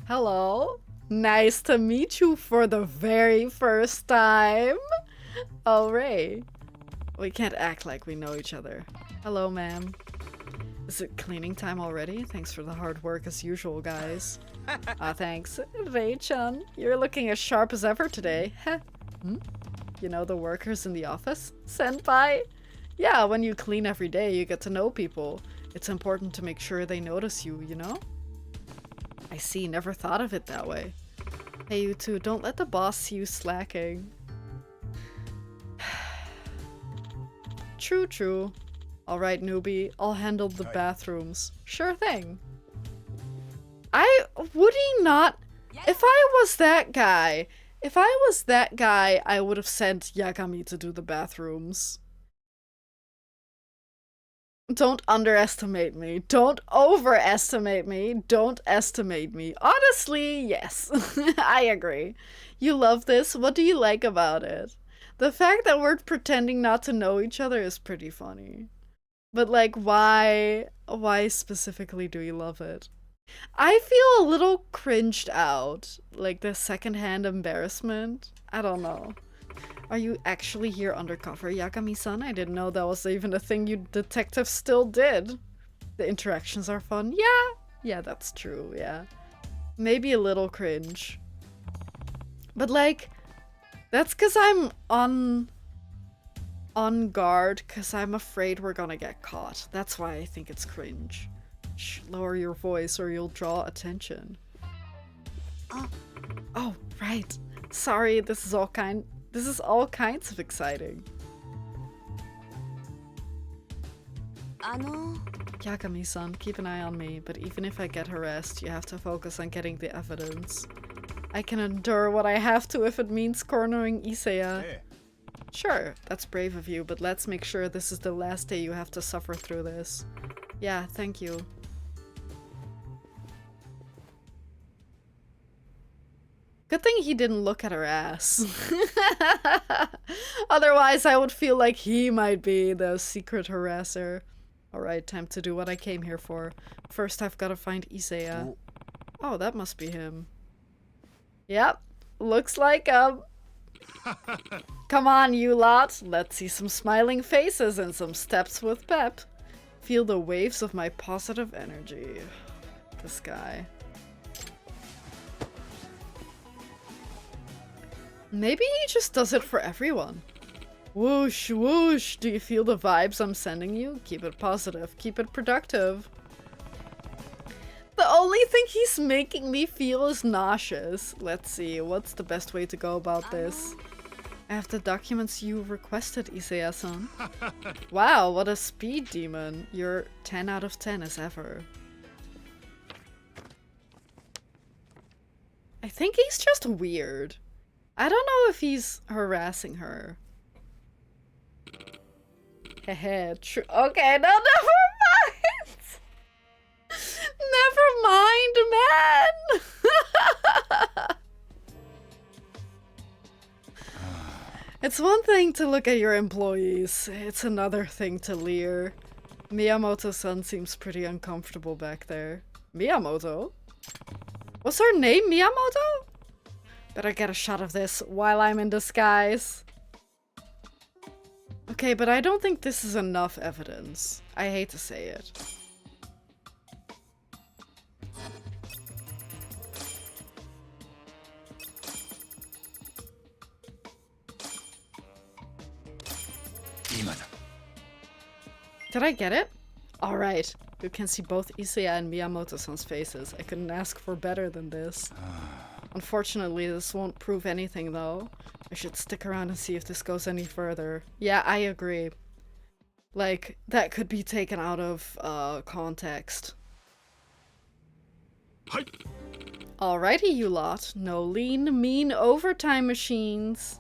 Speaker 1: Hello. Nice to meet you for the very first time. Oh, Ray. We can't act like we know each other. Hello, ma'am. Is it cleaning time already? Thanks for the hard work as usual, guys. Thanks. Ray-chan, you're looking as sharp as ever today. You know the workers in the office? Senpai? Yeah, when you clean every day, you get to know people. It's important to make sure they notice you, you know? I see, never thought of it that way. Hey, you two, don't let the boss see you slacking. True, true. Alright, newbie, I'll handle the bathrooms. Sure thing. Would he not? If I was that guy, I would have sent Yagami to do the bathrooms. Don't underestimate me. Don't overestimate me. Don't estimate me. Honestly, yes. I agree. You love this? What do you like about it? The fact that we're pretending not to know each other is pretty funny. But like, why specifically do you love it? I feel a little cringed out. Like the secondhand embarrassment. I don't know. Are you actually here undercover, Yagami-san? I didn't know that was even a thing you detectives still did. The interactions are fun. Yeah, that's true, yeah. Maybe a little cringe. But like, that's because I'm on guard, because I'm afraid we're gonna get caught. That's why I think it's cringe. Shh, lower your voice or you'll draw attention. Oh, right. Sorry, this is all kinds of exciting. Yagami-san, keep an eye on me, but even if I get harassed, you have to focus on getting the evidence. I can endure what I have to if it means cornering Isaya. Hey. Sure, that's brave of you, but let's make sure this is the last day you have to suffer through this. Yeah, thank you. Good thing he didn't look at her ass. Otherwise, I would feel like he might be the secret harasser. Alright, time to do what I came here for. First, I've got to find Isaya. Oh, that must be him. Yep, looks like him. Come on, you lot. Let's see some smiling faces and some steps with pep. Feel the waves of my positive energy. This guy. Maybe he just does it for everyone. Whoosh, whoosh. Do you feel the vibes I'm sending you? Keep it positive. Keep it productive. The only thing he's making me feel is nauseous. Let's see. What's the best way to go about this? I have the documents you requested, Isaya-san. Wow, what a speed demon. You're 10 out of 10 as ever. I think he's just weird. I don't know if he's harassing her. Hehe, true. Okay, no, never mind! Never mind, man! It's one thing to look at your employees, it's another thing to leer. Miyamoto-san seems pretty uncomfortable back there. Miyamoto? What's her name, Miyamoto? Better get a shot of this while I'm in disguise. Okay, but I don't think this is enough evidence. I hate to say it. Did I get it? Alright, you can see both Isaya and Miyamoto-san's faces. I couldn't ask for better than this. Unfortunately, this won't prove anything though. I should stick around and see if this goes any further. Yeah, I agree. Like, that could be taken out of context. Alrighty, you lot. No lean, mean overtime machines.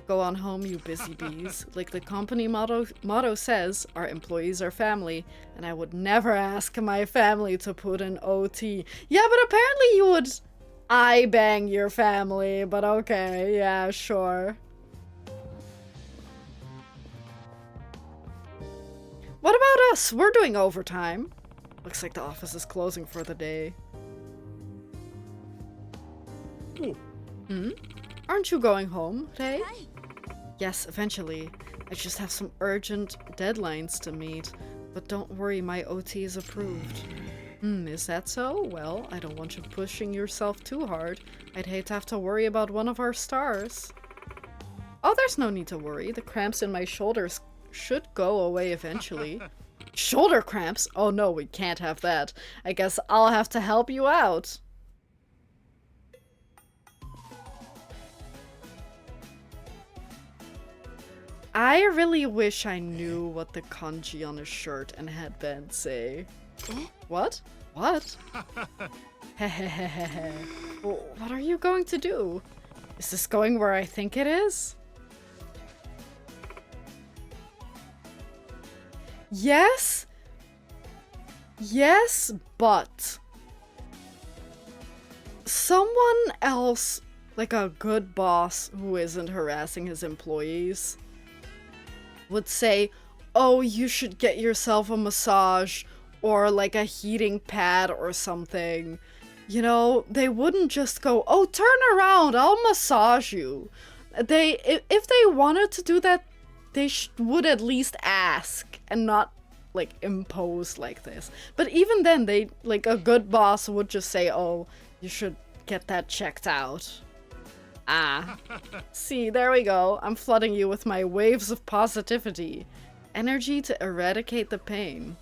Speaker 1: Go on home, you busy bees. Like the company motto says, our employees are family, and I would never ask my family to put in OT. Yeah, but apparently you would eye bang your family, but okay, yeah, sure. What about us? We're doing overtime. Looks like the office is closing for the day. Hmm? Aren't you going home, Rei? Yes, eventually. I just have some urgent deadlines to meet. But don't worry, my OT is approved. Is that so? Well, I don't want you pushing yourself too hard. I'd hate to have to worry about one of our stars. Oh, there's no need to worry. The cramps in my shoulders should go away eventually. Shoulder cramps? Oh no, we can't have that. I guess I'll have to help you out. I really wish I knew what the kanji on his shirt and headband say. What? What? Hehehehe. What are you going to do? Is this going where I think it is? Yes? Yes, but someone else, like a good boss who isn't harassing his employees, would say, oh, you should get yourself a massage or like a heating pad or something. You know, they wouldn't just go, oh, turn around, I'll massage you. If they wanted to do that, they would at least ask and not like impose like this. But even then, like a good boss would just say, oh, you should get that checked out. Ah. See, there we go. I'm flooding you with my waves of positivity. Energy to eradicate the pain.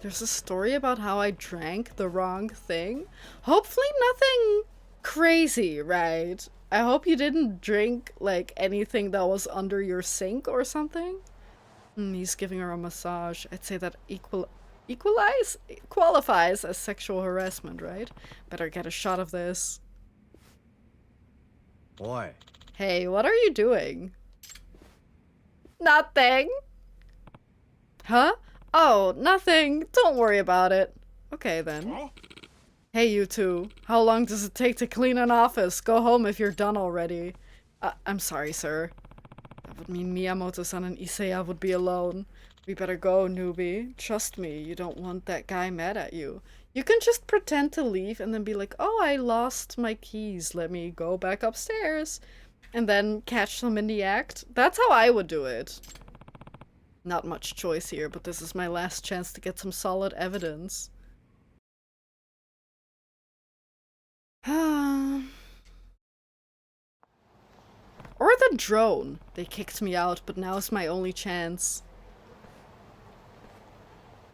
Speaker 1: There's a story about how I drank the wrong thing. Hopefully nothing crazy, right? I hope you didn't drink, like, anything that was under your sink or something. He's giving her a massage. I'd say that qualifies as sexual harassment, right? Better get a shot of this.
Speaker 2: Boy.
Speaker 1: Hey, what are you doing? Nothing. Huh? Oh, nothing. Don't worry about it. Okay, then. Hey, you two. How long does it take to clean an office? Go home if you're done already. I'm sorry, sir. That would mean Miyamoto-san and Isaya would be alone. We better go, newbie. Trust me, you don't want that guy mad at you. You can just pretend to leave and then be like, oh, I lost my keys. Let me go back upstairs. And then catch them in the act. That's how I would do it. Not much choice here, but this is my last chance to get some solid evidence. Or the drone. They kicked me out, but now's my only chance.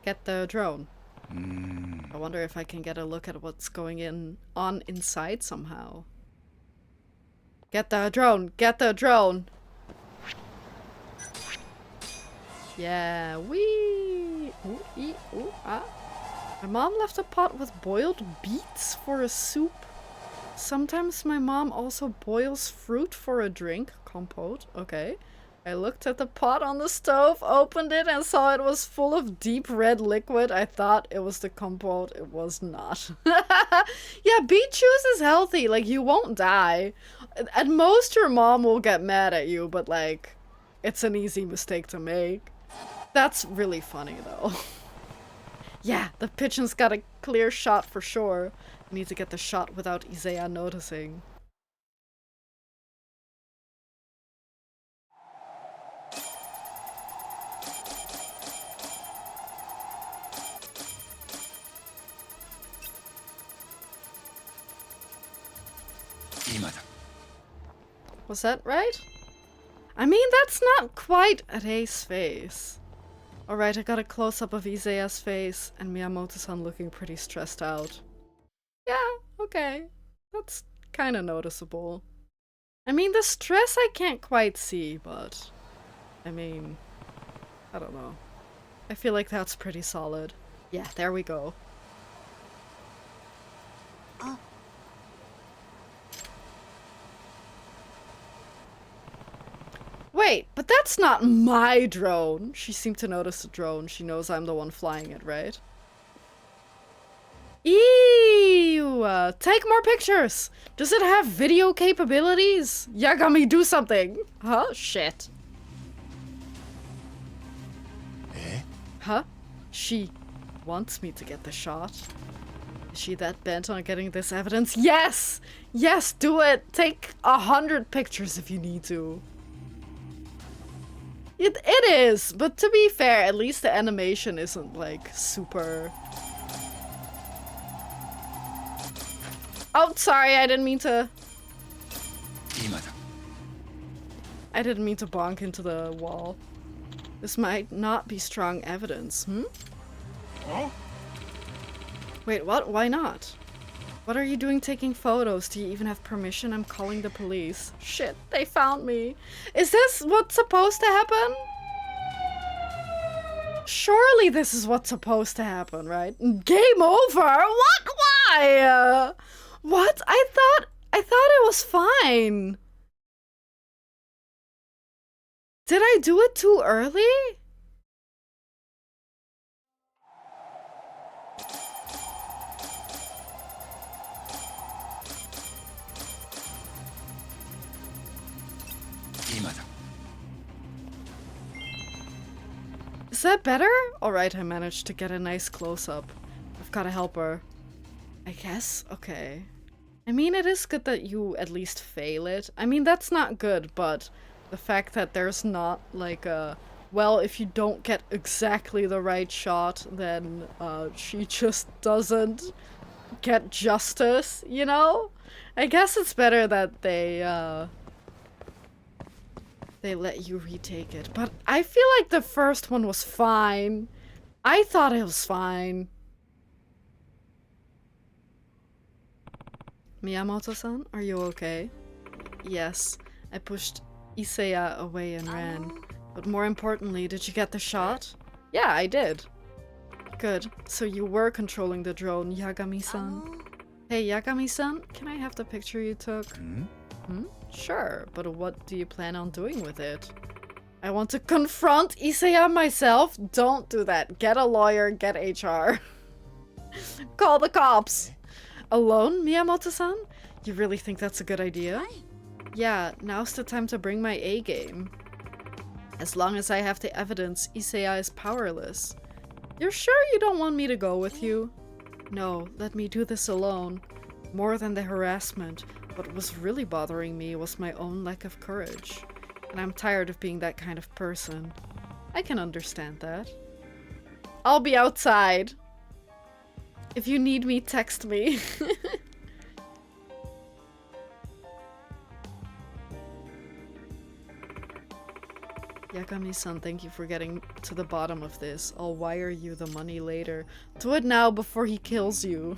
Speaker 1: Get the drone. I wonder if I can get a look at what's going on inside somehow. Get the drone! Get the drone! Yeah, wee! Ooh, ee, ooh, ah. My mom left a pot with boiled beets for a soup. Sometimes my mom also boils fruit for a drink. Compote, okay. I looked at the pot on the stove, opened it, and saw it was full of deep red liquid. I thought it was the compote. It was not. Yeah, beet juice is healthy. Like, you won't die. At most, your mom will get mad at you, but, like, it's an easy mistake to make. That's really funny, though. Yeah, the pigeon's got a clear shot for sure. I need to get the shot without Isaya noticing. Was that right? I mean, that's not quite Rei's face. Alright, I got a close-up of Isaya's face, and Miyamoto-san looking pretty stressed out. Yeah, okay. That's kinda noticeable. I mean, the stress I can't quite see, but... I mean... I don't know. I feel like that's pretty solid. Yeah, there we go. Wait, but that's not my drone! She seemed to notice the drone. She knows I'm the one flying it, right? Ew! Take more pictures! Does it have video capabilities? Yagami, do something! Huh? Shit.
Speaker 2: Eh?
Speaker 1: Huh? She wants me to get the shot. Is she that bent on getting this evidence? Yes! Yes, do it! Take 100 pictures if you need to. It is, but to be fair, at least the animation isn't like super... Oh, sorry, I didn't mean to... I didn't mean to bonk into the wall. This might not be strong evidence, hmm?
Speaker 2: Oh?
Speaker 1: Wait, what? Why not? What are you doing taking photos? Do you even have permission? I'm calling the police. Shit, they found me. Is this what's supposed to happen? Surely this is what's supposed to happen, right? Game over? What? Why? What? I thought it was fine. Did I do it too early? Is that better? Alright, I managed to get a nice close-up. I've gotta help her. I guess? Okay. I mean, it is good that you at least fail it. I mean, that's not good, but the fact that there's not like a... Well, if you don't get exactly the right shot, then she just doesn't get justice, you know? I guess it's better that they let you retake it. But I feel like the first one was fine. I thought it was fine. Miyamoto-san, are you okay? Yes, I pushed Isaya away and ran. But more importantly, did you get the shot? Yeah, I did. Good. So you were controlling the drone, Yagami-san. Hey, Yagami-san, can I have the picture you took? Hmm? Sure, but what do you plan on doing with it? I want to confront Isaya myself? Don't do that. Get a lawyer, get HR. Call the cops. Alone, Miyamoto-san? You really think that's a good idea? Yeah, now's the time to bring my A game. As long as I have the evidence, Isaya is powerless. You're sure you don't want me to go with you? No, let me do this alone. More than the harassment, what was really bothering me was my own lack of courage. And I'm tired of being that kind of person. I can understand that. I'll be outside. If you need me, text me. Yagami-san, thank you for getting to the bottom of this. I'll wire you the money later. Do it now before he kills you.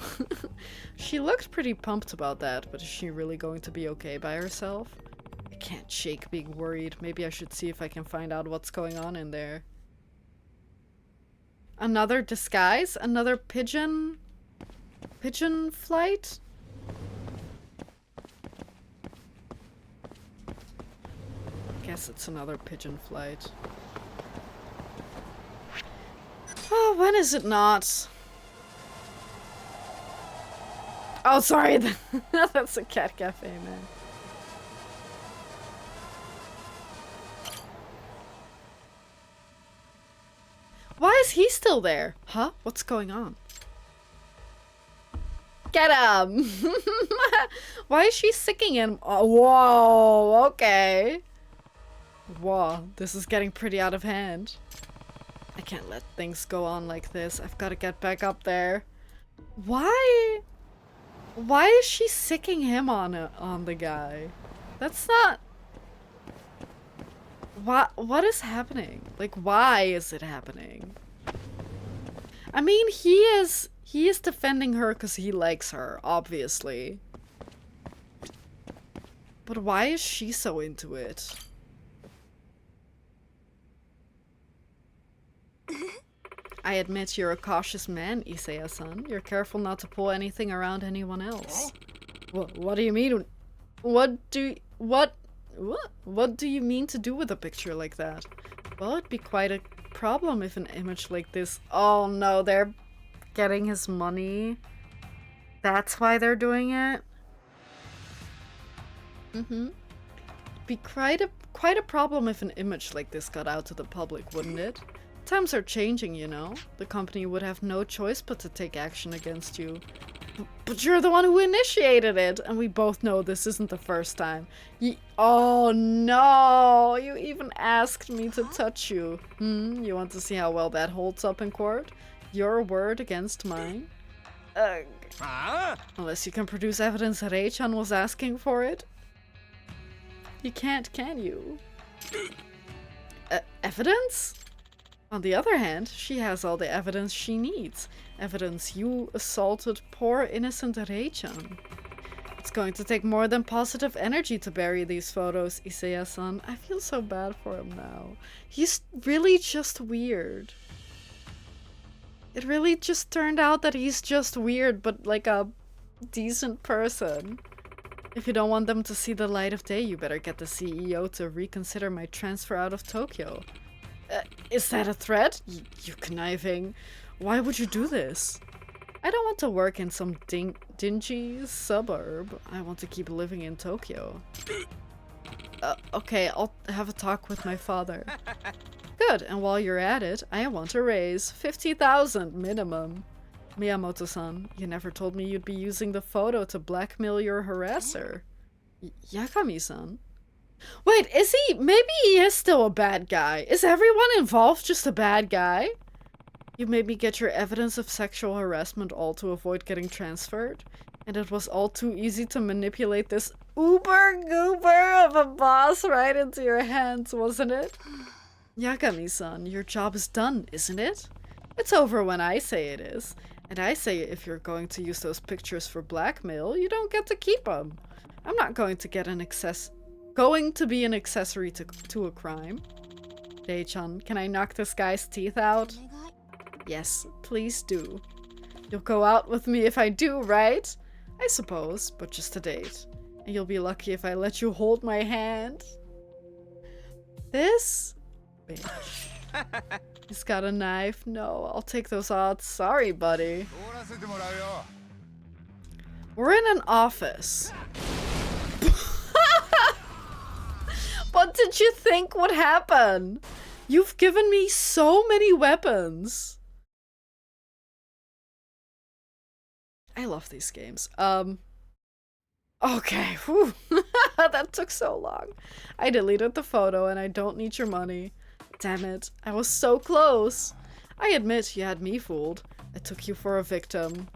Speaker 1: She looked pretty pumped about that, but is she really going to be okay by herself? I can't shake being worried. Maybe I should see if I can find out what's going on in there. Another disguise? Another pigeon? Pigeon flight? Guess it's another pigeon flight. Oh, when is it not? Oh, sorry. That's a cat cafe, man. Why is he still there? Huh? What's going on? Get him! Why is she sicking him? Oh, whoa, okay. Whoa, this is getting pretty out of hand. I can't let things go on like this. I've got to get back up there. Why? Why is she sicking him on the guy? That's not... what is happening? Like, why is it happening? I mean, he is defending her because he likes her, obviously. But why is she so into it? I admit you're a cautious man, Isaya-san. You're careful not to pull anything around anyone else. What do you mean? What do you mean to do with a picture like that? Well, it'd be quite a problem if an image like this... Oh no, they're getting his money. That's why they're doing it? Be quite a problem if an image like this got out to the public, wouldn't it? Times are changing, you know. The company would have no choice but to take action against you. But you're the one who initiated it, and we both know this isn't the first time. Oh no! You even asked me to touch you. You want to see how well that holds up in court? Your word against mine? Unless you can produce evidence that Rei-chan was asking for it. You can't, can you? Evidence? On the other hand, she has all the evidence she needs. Evidence you assaulted poor innocent Rei-chan. It's going to take more than positive energy to bury these photos, Isaya-san. I feel so bad for him now. He's really just weird. It really just turned out that he's just weird, but like a decent person. If you don't want them to see the light of day, you better get the CEO to reconsider my transfer out of Tokyo. Is that a threat? You conniving. Why would you do this? I don't want to work in some dingy suburb. I want to keep living in Tokyo. Okay, I'll have a talk with my father. Good, and while you're at it, I want a raise. 50,000 minimum. Miyamoto-san, you never told me you'd be using the photo to blackmail your harasser. Yakami-san? Wait, is he? Maybe he is still a bad guy. Is everyone involved just a bad guy? You made me get your evidence of sexual harassment all to avoid getting transferred. And it was all too easy to manipulate this uber-goober of a boss right into your hands, wasn't it? Yakami-san, your job is done, isn't it? It's over when I say it is. And I say if you're going to use those pictures for blackmail, you don't get to keep them. I'm not going to get going to be an accessory to a crime. Rei-chan, can I knock this guy's teeth out? Yes, please do. You'll go out with me if I do, right? I suppose, but just a date. And you'll be lucky if I let you hold my hand. This bitch. He's got a knife. No, I'll take those odds. Sorry, buddy. We're in an office. What did you think would happen? You've given me so many weapons. I love these games. Okay. Whew. That took so long. I deleted the photo and I don't need your money. Damn it. I was so close. I admit you had me fooled. I took you for a victim.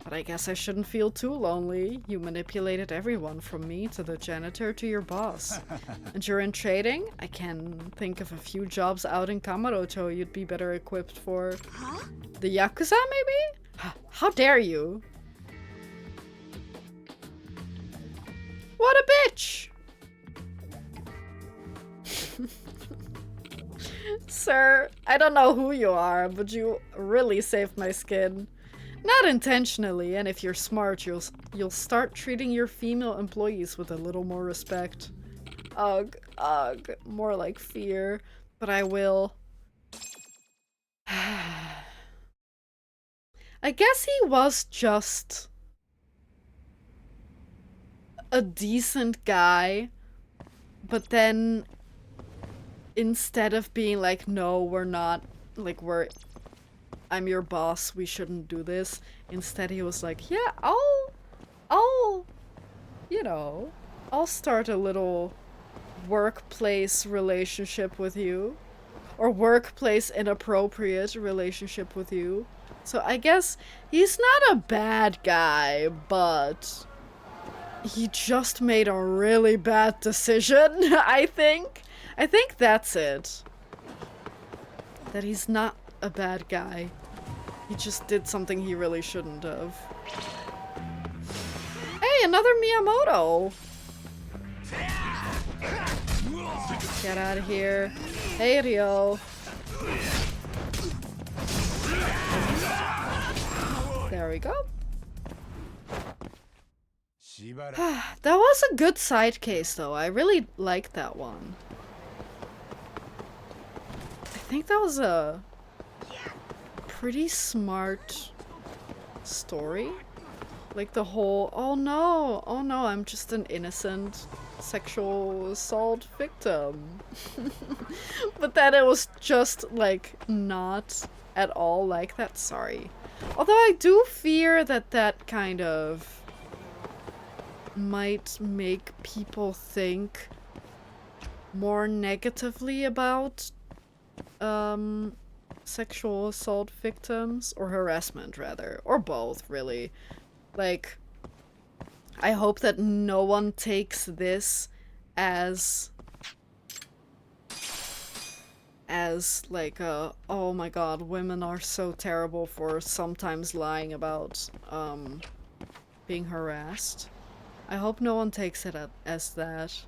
Speaker 1: But I guess I shouldn't feel too lonely. You manipulated everyone from me to the janitor to your boss. And you're in trading? I can think of a few jobs out in Kamurocho you'd be better equipped for. Huh? The yakuza, maybe? How dare you? What a bitch! Sir, I don't know who you are, but you really saved my skin. Not intentionally, and if you're smart, you'll start treating your female employees with a little more respect. Ugh, ugh, more like fear, but I will. I guess he was just a decent guy, but then instead of being like, no, we're not, like, I'm your boss, we shouldn't do this. Instead, he was like, yeah, I'll, you know, I'll start a little workplace relationship with you. Or workplace inappropriate relationship with you. So I guess he's not a bad guy, but he just made a really bad decision, I think. I think that's it. That he's not a bad guy. He just did something he really shouldn't have. Hey, another Miyamoto! Get out of here. Hey, Ryo. There we go. That was a good side case, though. I really liked that one. I think that was a pretty smart story. Like the whole, oh no, I'm just an innocent sexual assault victim. But then it was just, like, not at all like that. Sorry. Although I do fear that that kind of might make people think more negatively about sexual assault victims, or harassment rather, or both really. Like, I hope that no one takes this as like oh my god, women are so terrible for sometimes lying about being harassed. I hope no one takes it as that.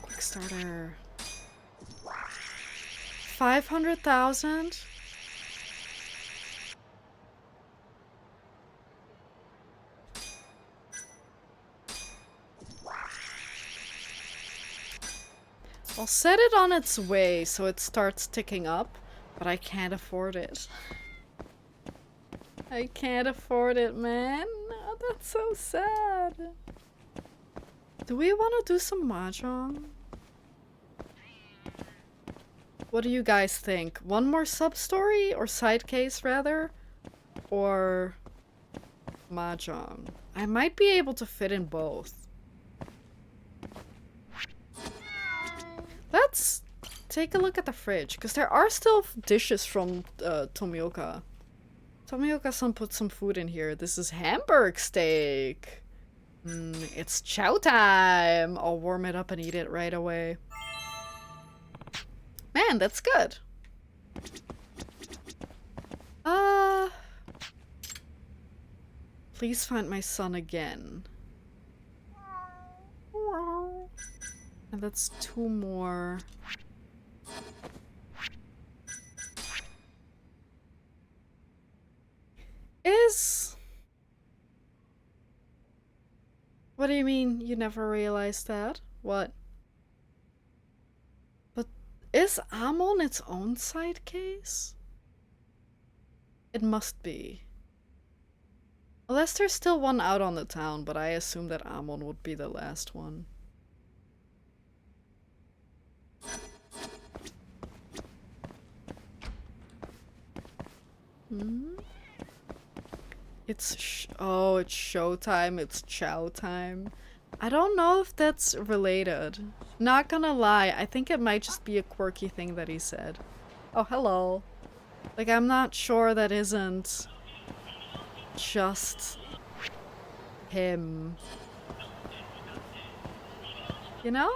Speaker 1: Quick starter. 500,000? I'll set it on its way so it starts ticking up, but I can't afford it. I can't afford it, man. Oh, that's so sad. Do we want to do some mahjong? What do you guys think? One more sub-story, or side case rather? Or mahjong? I might be able to fit in both. Let's take a look at the fridge, because there are still dishes from Tomioka. Tomioka-san put some food in here. This is Hamburg steak. It's chow time. I'll warm it up and eat it right away. Man, that's good. Please find my son again. And that's 2 more. What do you mean you never realized that? What? But is Amon its own side case? It must be. Unless there's still one out on the town, but I assume that Amon would be the last one. It's showtime, it's chow time. I don't know if that's related. Not gonna lie, I think it might just be a quirky thing that he said. Oh, hello. Like, I'm not sure that isn't just him. You know?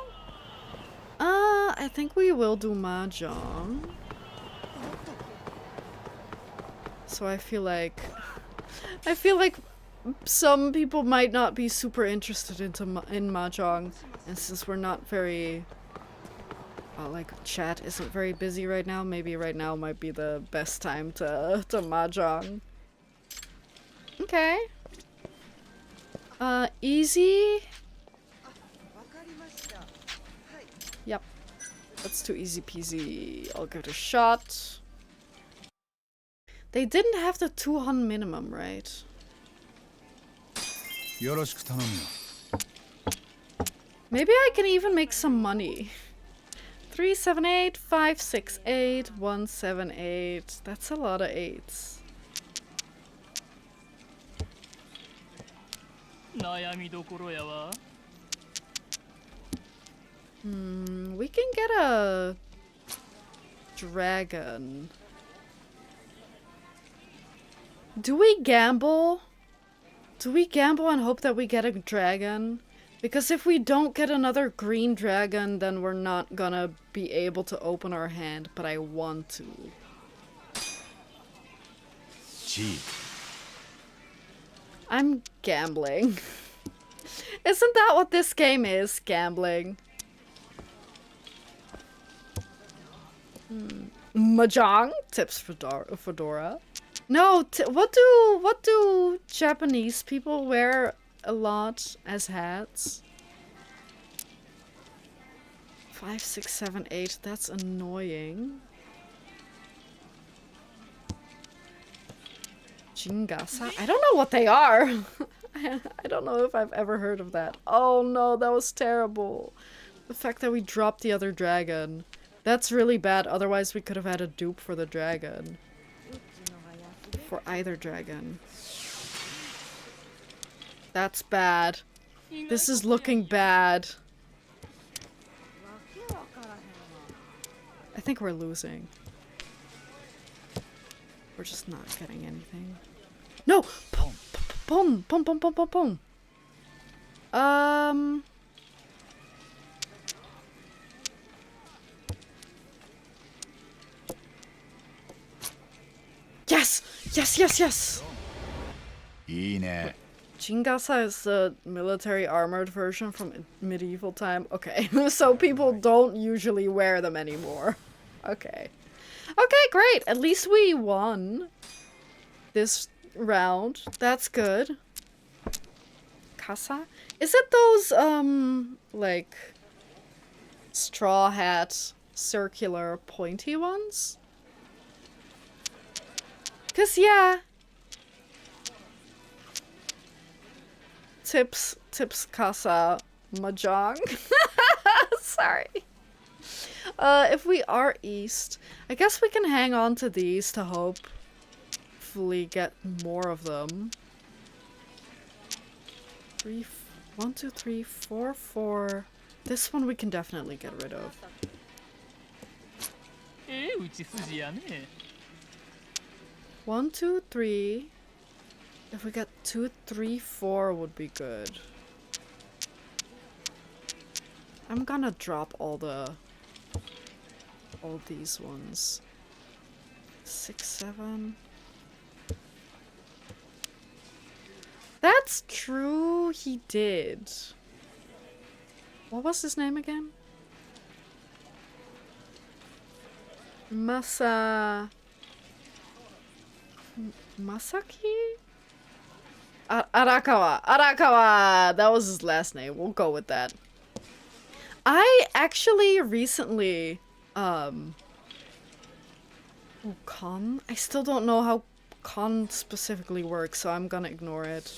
Speaker 1: I think we will do mahjong. So I feel like some people might not be super interested in mahjong, and since we're not very like, chat isn't very busy right now, maybe right now might be the best time to mahjong. Okay. Easy. Yep. That's too easy peasy. I'll give it a shot. They didn't have the 200 minimum, right? Maybe I can even make some money. 378, 568, 178. That's a lot of 8s. We can get a dragon. Do we gamble? Do we gamble and hope that we get a dragon? Because if we don't get another green dragon, then we're not gonna be able to open our hand, but I want to.
Speaker 2: Gee.
Speaker 1: I'm gambling. Isn't that what this game is? Gambling. Mahjong? Tips Fedora. No, what do Japanese people wear a lot as hats? 5, 6, 7, 8. That's annoying. Jingasa? I don't know what they are. I don't know if I've ever heard of that. Oh no, that was terrible. The fact that we dropped the other dragon. That's really bad, otherwise we could have had a dupe for the dragon. For either dragon. That's bad. This is looking bad. I think we're losing. We're just not getting anything. No! Boom! Boom! Boom! Boom! Boom! Boom! Boom! Yes! Yes! Yes! Yes! Jingasa is the military armored version from medieval time. Okay, so people don't usually wear them anymore. Okay. Okay, great! At least we won this round. That's good. Kasa? Is it those, like, straw hat, circular, pointy ones? 'Cause, yeah. Tips Kasa Mahjong. Sorry. If we are east, I guess we can hang on to these to hopefully get more of them. 1, 2, 3, 4, 4. This one we can definitely get rid of. 1, 2, 3. If we get 2, 3, 4 would be good. I'm gonna drop all these ones. 6, 7. That's true, he did. What was his name again? Masaki? Arakawa! That was his last name. We'll go with that. I actually recently, con? I still don't know how con specifically works, so I'm gonna ignore it.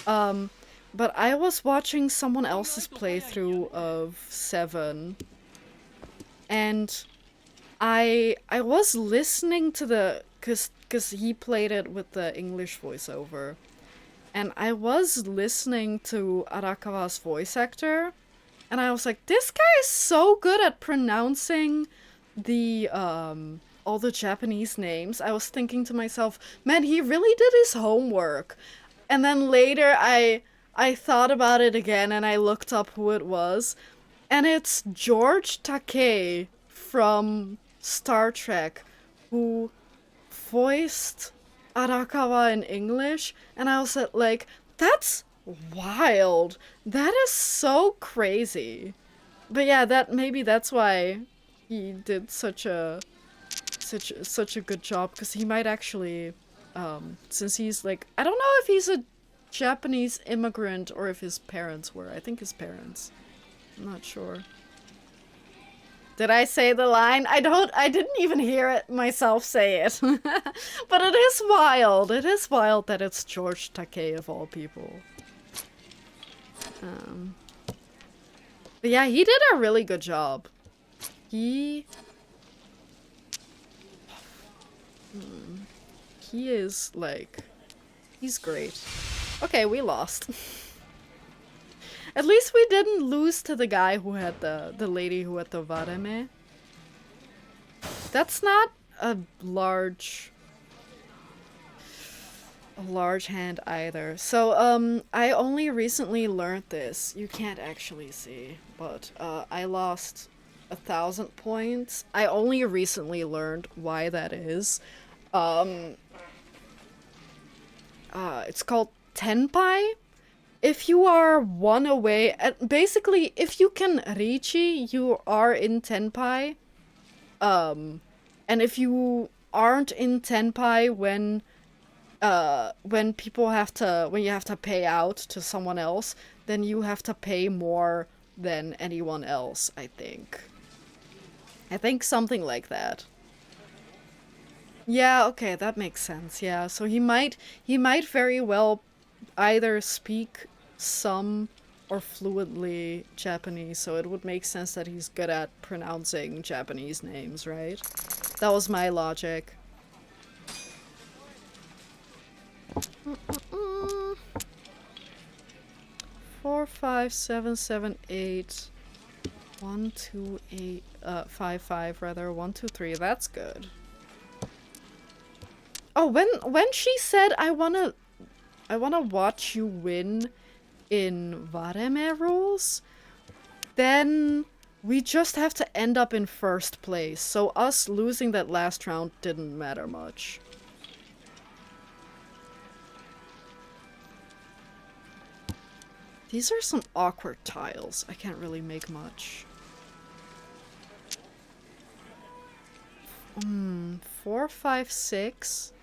Speaker 1: But I was watching someone else's playthrough of 7, and I was listening to the, cause he played it with the English voiceover, and I was listening to Arakawa's voice actor, and I was like, this guy is so good at pronouncing the, all the Japanese names. I was thinking to myself, man, he really did his homework. And then later I thought about it again and I looked up who it was. And it's George Takei from Star Trek, who voiced Arakawa in English. And I was like, that's wild. That is so crazy. But yeah, maybe that's why he did such a good job, because he might actually, since he's like, I don't know if he's a Japanese immigrant or if his parents were. I think his parents. I'm not sure. Did I say the line? I didn't even hear it myself say it. But it is wild. It is wild that it's George Takei of all people. But yeah, he did a really good job. He is like, he's great. Okay, we lost. At least we didn't lose to the guy who had the lady who had the vareme. That's not a large... a large hand either. So, I only recently learned this. You can't actually see, but, I lost 1,000 points. I only recently learned why that is. Um, it's called Tenpai. If you are one away, basically, if you can Richi, you are in Tenpai. And if you aren't in Tenpai when people have to, when you have to pay out to someone else, then you have to pay more than anyone else, I think. I think something like that. Yeah, okay, that makes sense. Yeah, so he might very well either speak some or fluently Japanese, so it would make sense that he's good at pronouncing Japanese names, right? That was my logic. Mm-mm-mm. 4, 5, 7, 7, 8. 1, 2, 8, 5, 5 rather. 1, 2, 3. That's good. Oh, when she said I wanna watch you win in Vareme rules, then we just have to end up in first place. So us losing that last round didn't matter much. These are some awkward tiles. I can't really make much. 4, 5, 6,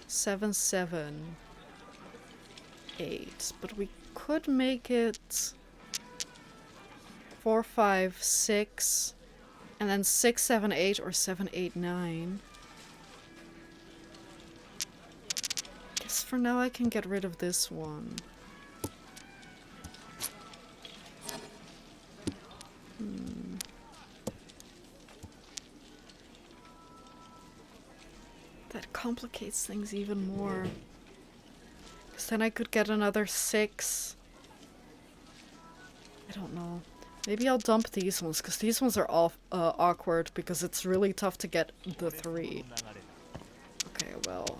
Speaker 1: 7, 7, 8. But we could make it 4, 5, 6, and then 6, 7, 8, or 7, 8, 9. Guess for now I can get rid of this one. That complicates things even more. Because then I could get another 6. I don't know. Maybe I'll dump these ones, because these ones are all awkward, because it's really tough to get the 3. Okay, well.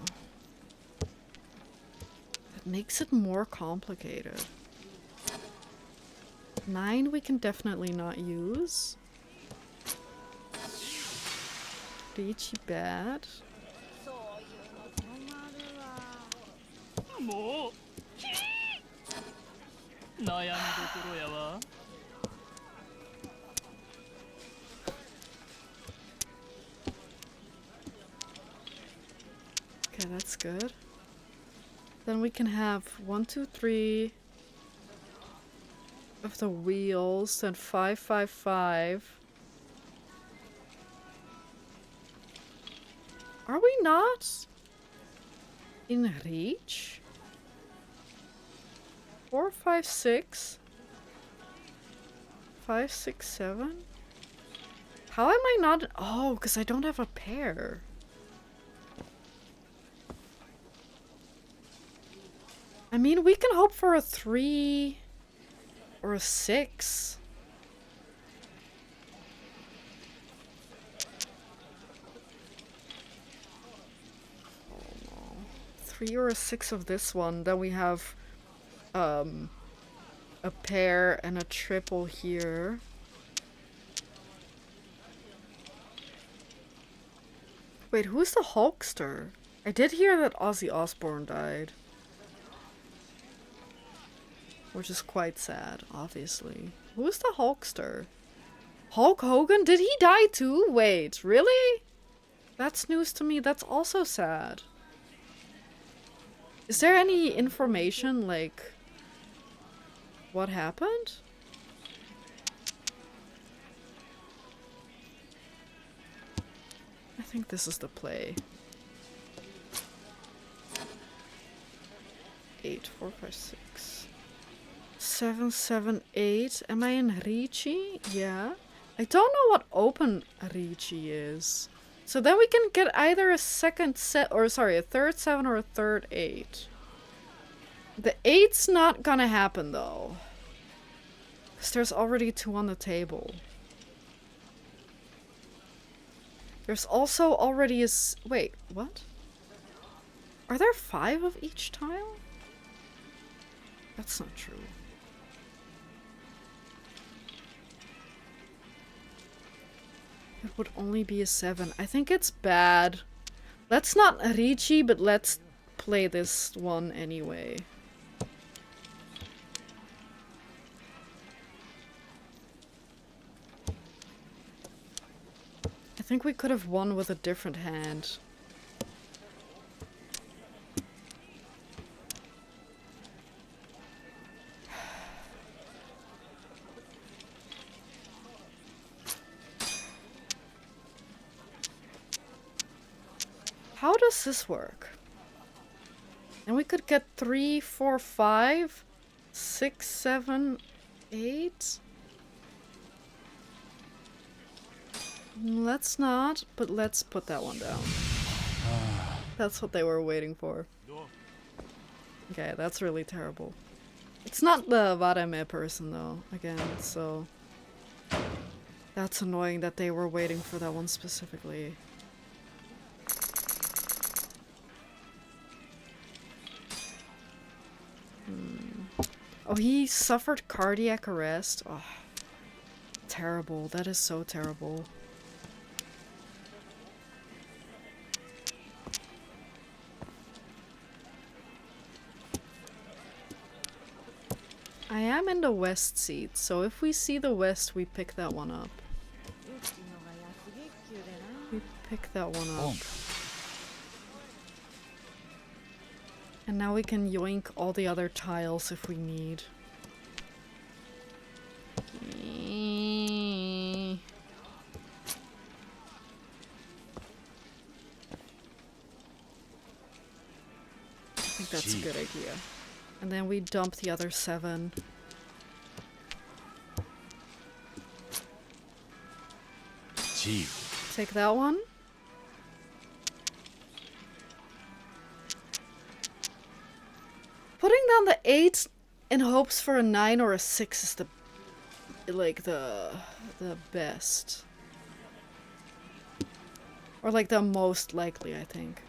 Speaker 1: It makes it more complicated. 9 we can definitely not use. Ricci bad.
Speaker 3: もう悩みどころやわ。
Speaker 1: Okay, that's good. Then we can have 1, 2, 3 of the wheels, then 5, 5, 5. Are we not in reach? 4, 5, 6. 5, 6, 7. How am I not? Oh, because I don't have a pair. I mean, we can hope for a 3 or a 6. Oh no. 3 or a 6 of this one. Then we have a pair and a triple here. Wait, who's the Hulkster? I did hear that Ozzy Osbourne died. Which is quite sad, obviously. Who's the Hulkster? Hulk Hogan? Did he die too? Wait, really? That's news to me. That's also sad. Is there any information, like, what happened? I think this is the play. 8, 4, 5, 6. 7, 7, 8. Am I in Ricci? Yeah. I don't know what open Ricci is. So then we can get either a second set, or sorry, a third 7 or a third 8. The 8's not gonna happen though. Because there's already 2 on the table. There's also already a wait, what? Are there 5 of each tile? That's not true. It would only be a 7. I think it's bad. Let's not Ricci, but let's play this one anyway. I think we could have won with a different hand. How does this work? And we could get 3, 4, 5, 6, 7, 8. Let's not, but let's put that one down. That's what they were waiting for. Okay, that's really terrible. It's not the Vareme person though, again, so... That's annoying that they were waiting for that one specifically. Oh, he suffered cardiac arrest? Oh, terrible. That is so terrible. I am in the west seat, so if we see the west, we pick that one up. We pick that one up. And now we can yoink all the other tiles if we need. I think that's a good idea. And then we dump the other 7. Take that one. Putting down the 8 in hopes for a 9 or a 6 is the best. Or like the most likely, I think.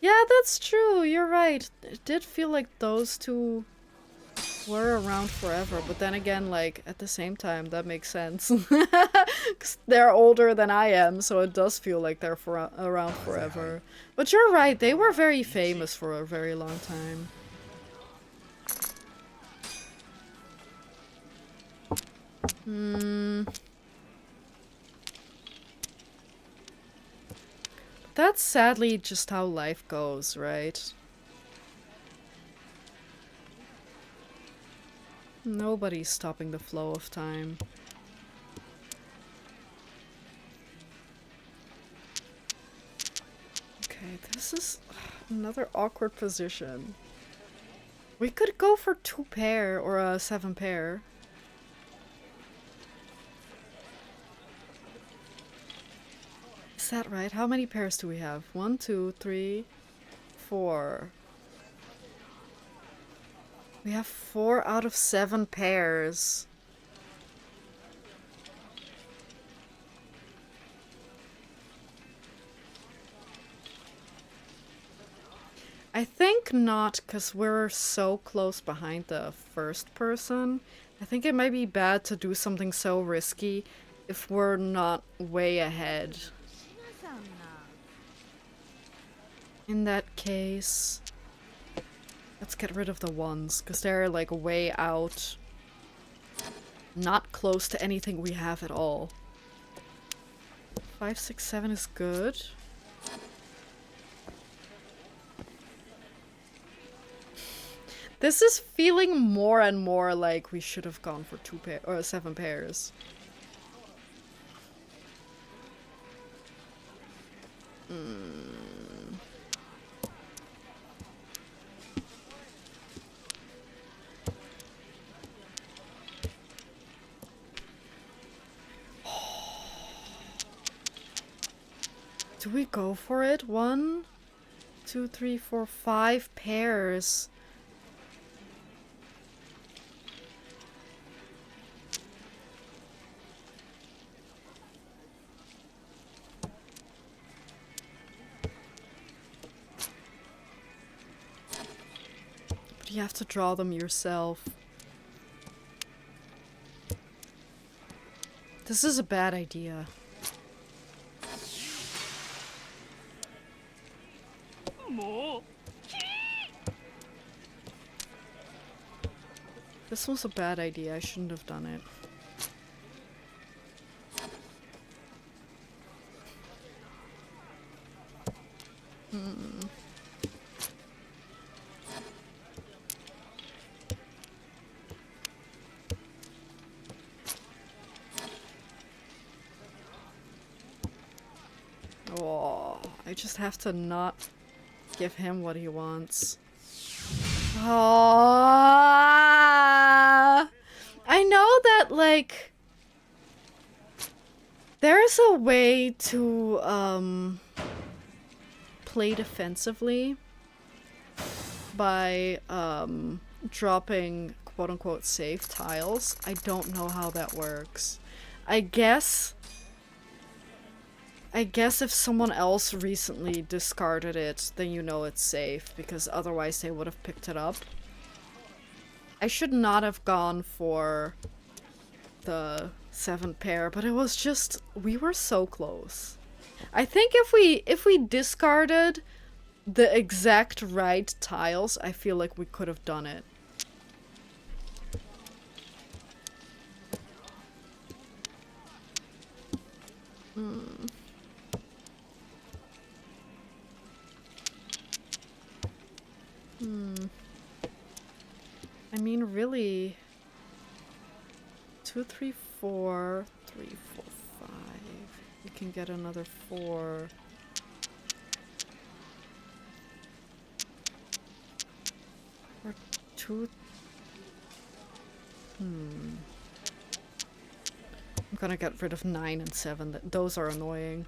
Speaker 1: Yeah, that's true. You're right. It did feel like those two were around forever, but then again, like, at the same time, that makes sense. 'Cause they're older than I am, so it does feel like they're around forever. But you're right, they were very famous for a very long time. That's sadly just how life goes, right? Nobody's stopping the flow of time. Okay, this is another awkward position. We could go for 2 pair or a 7 pair. Is that right? How many pairs do we have? 1, 2, 3, 4. We have 4 out of 7 pairs. I think not, because we're so close behind the first person. I think it might be bad to do something so risky if we're not way ahead. In that case, let's get rid of the 1s, because they're like way out. Not close to anything we have at all. 5, 6, 7 is good. This is feeling more and more like we should have gone for 2 pair or 7 pairs. Do we go for it? 1, 2, 3, 4, 5 pairs. But you have to draw them yourself. This is a bad idea. This was a bad idea. I shouldn't have done it. Oh, I just have to not give him what he wants. Oh, I know that, like, there's a way to, play defensively by, dropping quote-unquote safe tiles. I don't know how that works. I guess if someone else recently discarded it, then you know it's safe, because otherwise they would have picked it up. I should not have gone for the 7 pair, but it was just, we were so close. I think if we discarded the exact right tiles, I feel like we could have done it. I mean, really, 2, 3, 4, 3, 4, 5. You can get another 4. Or 2. I'm gonna get rid of 9 and 7. Those are annoying.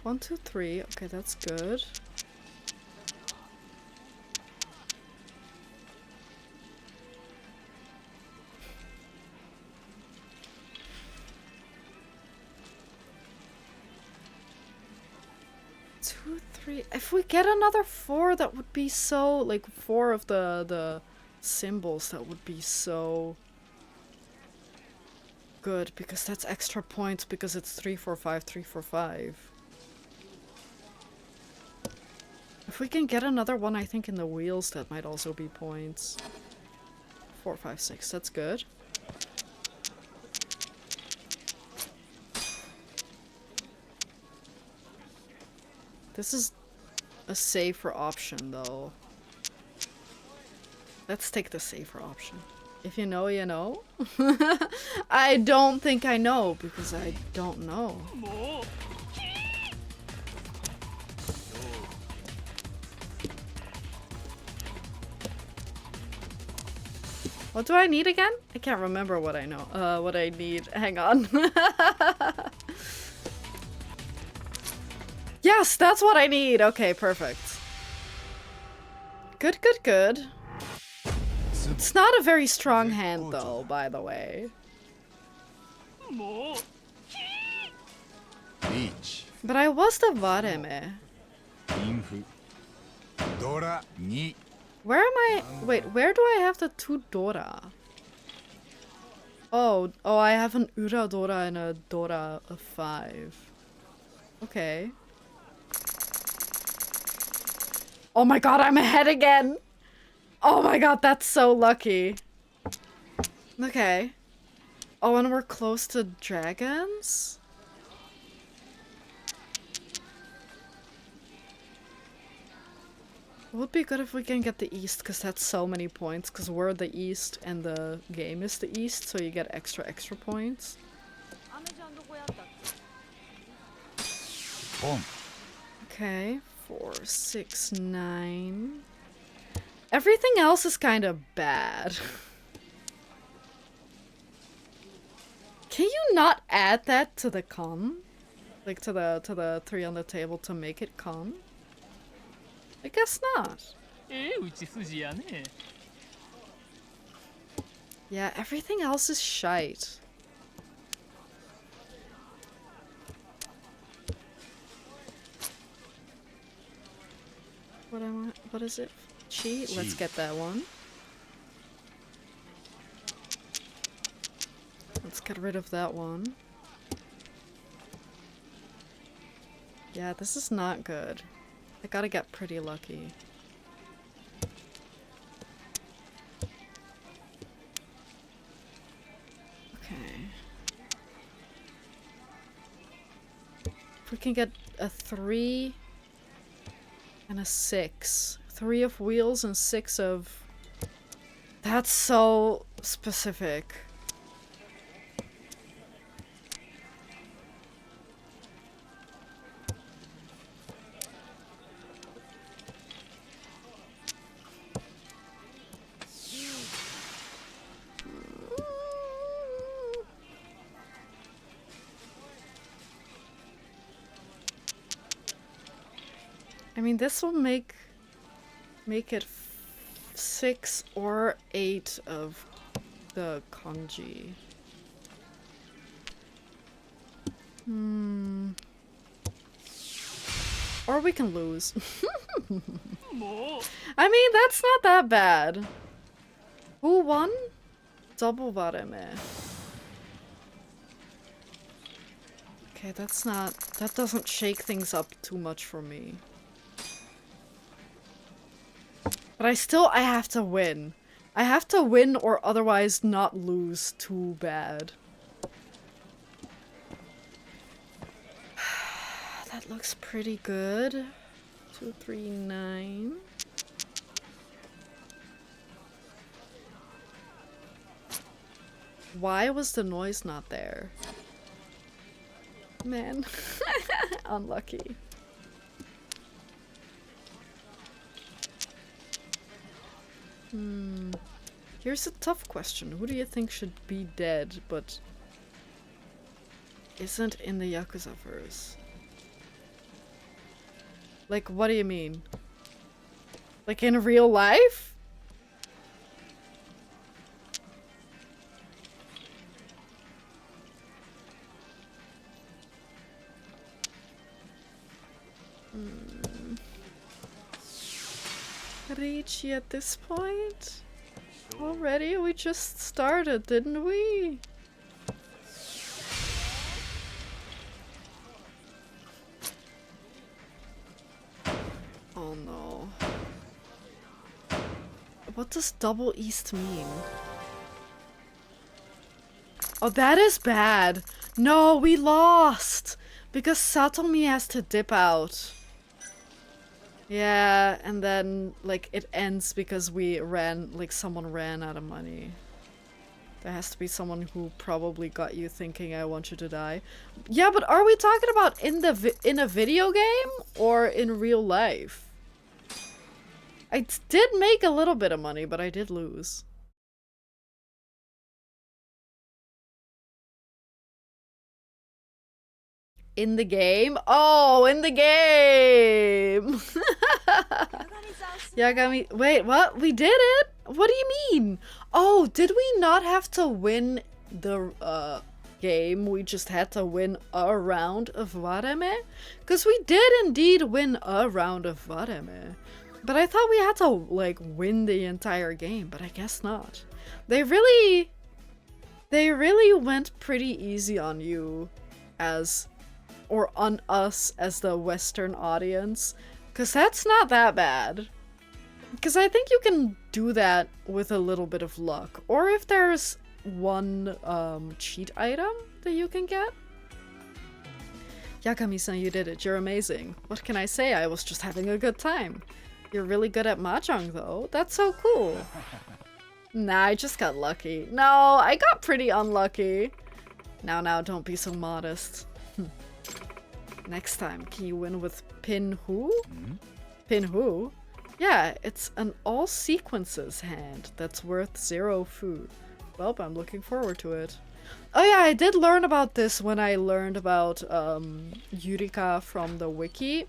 Speaker 1: One, two, three. Okay, that's good. Two, three. If we get another 4, that would be so, like, 4 of the symbols, that would be so good, because that's extra points, because it's 3, 4, 5, 3, 4, 5. If we can get another one, I think in the wheels, that might also be points. 4, 5, 6. That's good. This is a safer option, though. Let's take the safer option. If you know, you know. I don't think I know, because I don't know. What do I need again? I can't remember what I know. What I need. Hang on. Yes, that's what I need. Okay, perfect. Good, good, good. It's not a very strong hand, though, by the way.
Speaker 2: Reach.
Speaker 1: But I was the Vareme.
Speaker 2: Infu. Dora ni.
Speaker 1: Where am I? Wait, where do I have the 2 Dora? Oh, I have an Ura Dora and a Dora of 5. Okay. Oh my god, I'm ahead again! Oh my god, that's so lucky. Okay. Oh, and we're close to dragons? It would be good if we can get the east, because that's so many points, because we're the east and the game is the east, so you get extra points.
Speaker 2: Boom.
Speaker 1: Okay, 4, 6, 9. Everything else is kind of bad. Can you not add that to the con? Like to the 3 on the table to make it con? I guess not.
Speaker 3: 打ち筋やね。
Speaker 1: Yeah, everything else is shite. What is it? Chi? Let's get that one. Let's get rid of that one. Yeah, this is not good. I gotta get pretty lucky. Okay. If we can get a 3 and a 6. 3 of wheels and 6 of... That's so specific. I mean, this will make it 6 or 8 of the kanji. Or we can lose. I mean, that's not that bad. Who won? Double bareme. Okay, that doesn't shake things up too much for me. But I have to win. I have to win or otherwise not lose too bad. That looks pretty good. 2, 3, 9. Why was the noise not there? Man. Unlucky. Here's a tough question. Who do you think should be dead, but isn't in the Yakuza-verse? Like, what do you mean? Like, in real life? Ricci at this point? Already? We just started, didn't we? Oh no. What does double east mean? Oh, that is bad. No, we lost! Because Satomi has to dip out. Yeah, and then, like, it ends because someone ran out of money. There has to be someone who probably got you thinking, I want you to die. Yeah, but are we talking about in a video game or in real life? I did make a little bit of money, but I did lose. In the game? Oh, in the game! Yagami, wait, what? We did it? What do you mean? Oh, did we not have to win the game? We just had to win a round of Wareme? Because we did indeed win a round of Wareme. But I thought we had to, like, win the entire game, but I guess not. They really went pretty easy on you or on us as the Western audience, because that's not that bad. Because I think you can do that with a little bit of luck, or if there's one cheat item that you can get. Yakami-san, you did it. You're amazing. What can I say? I was just having a good time. You're really good at mahjong, though. That's so cool. Nah, I just got lucky. No, I got pretty unlucky. Now, don't be so modest. Next time, can you win with Pin Who? Pin Who? Yeah, it's an all sequences hand that's worth 0 food. Well, I'm looking forward to it. Oh yeah, I did learn about this when I learned about Yurika from the wiki.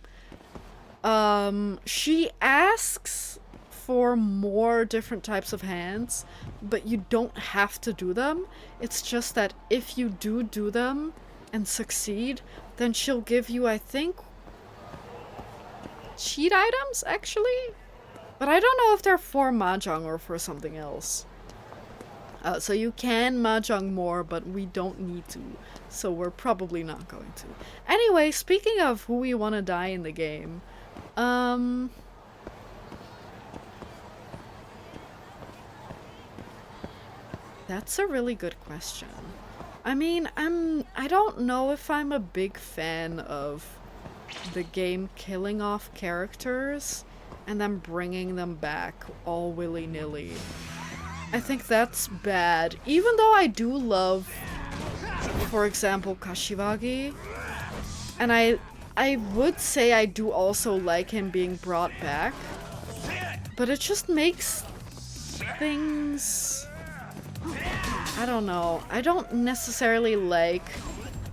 Speaker 1: She asks for more different types of hands, but you don't have to do them. It's just that if you do them and succeed, then she'll give you, I think, cheat items, actually? But I don't know if they're for mahjong or for something else. So you can mahjong more, but we don't need to. So we're probably not going to. Anyway, speaking of who we want to die in the game, that's a really good question. I mean, I don't know if I'm a big fan of the game killing off characters and then bringing them back all willy-nilly. I think that's bad. Even though I do love, for example, Kashiwagi, and I would say I do also like him being brought back, but it just makes things, I don't know. I don't necessarily like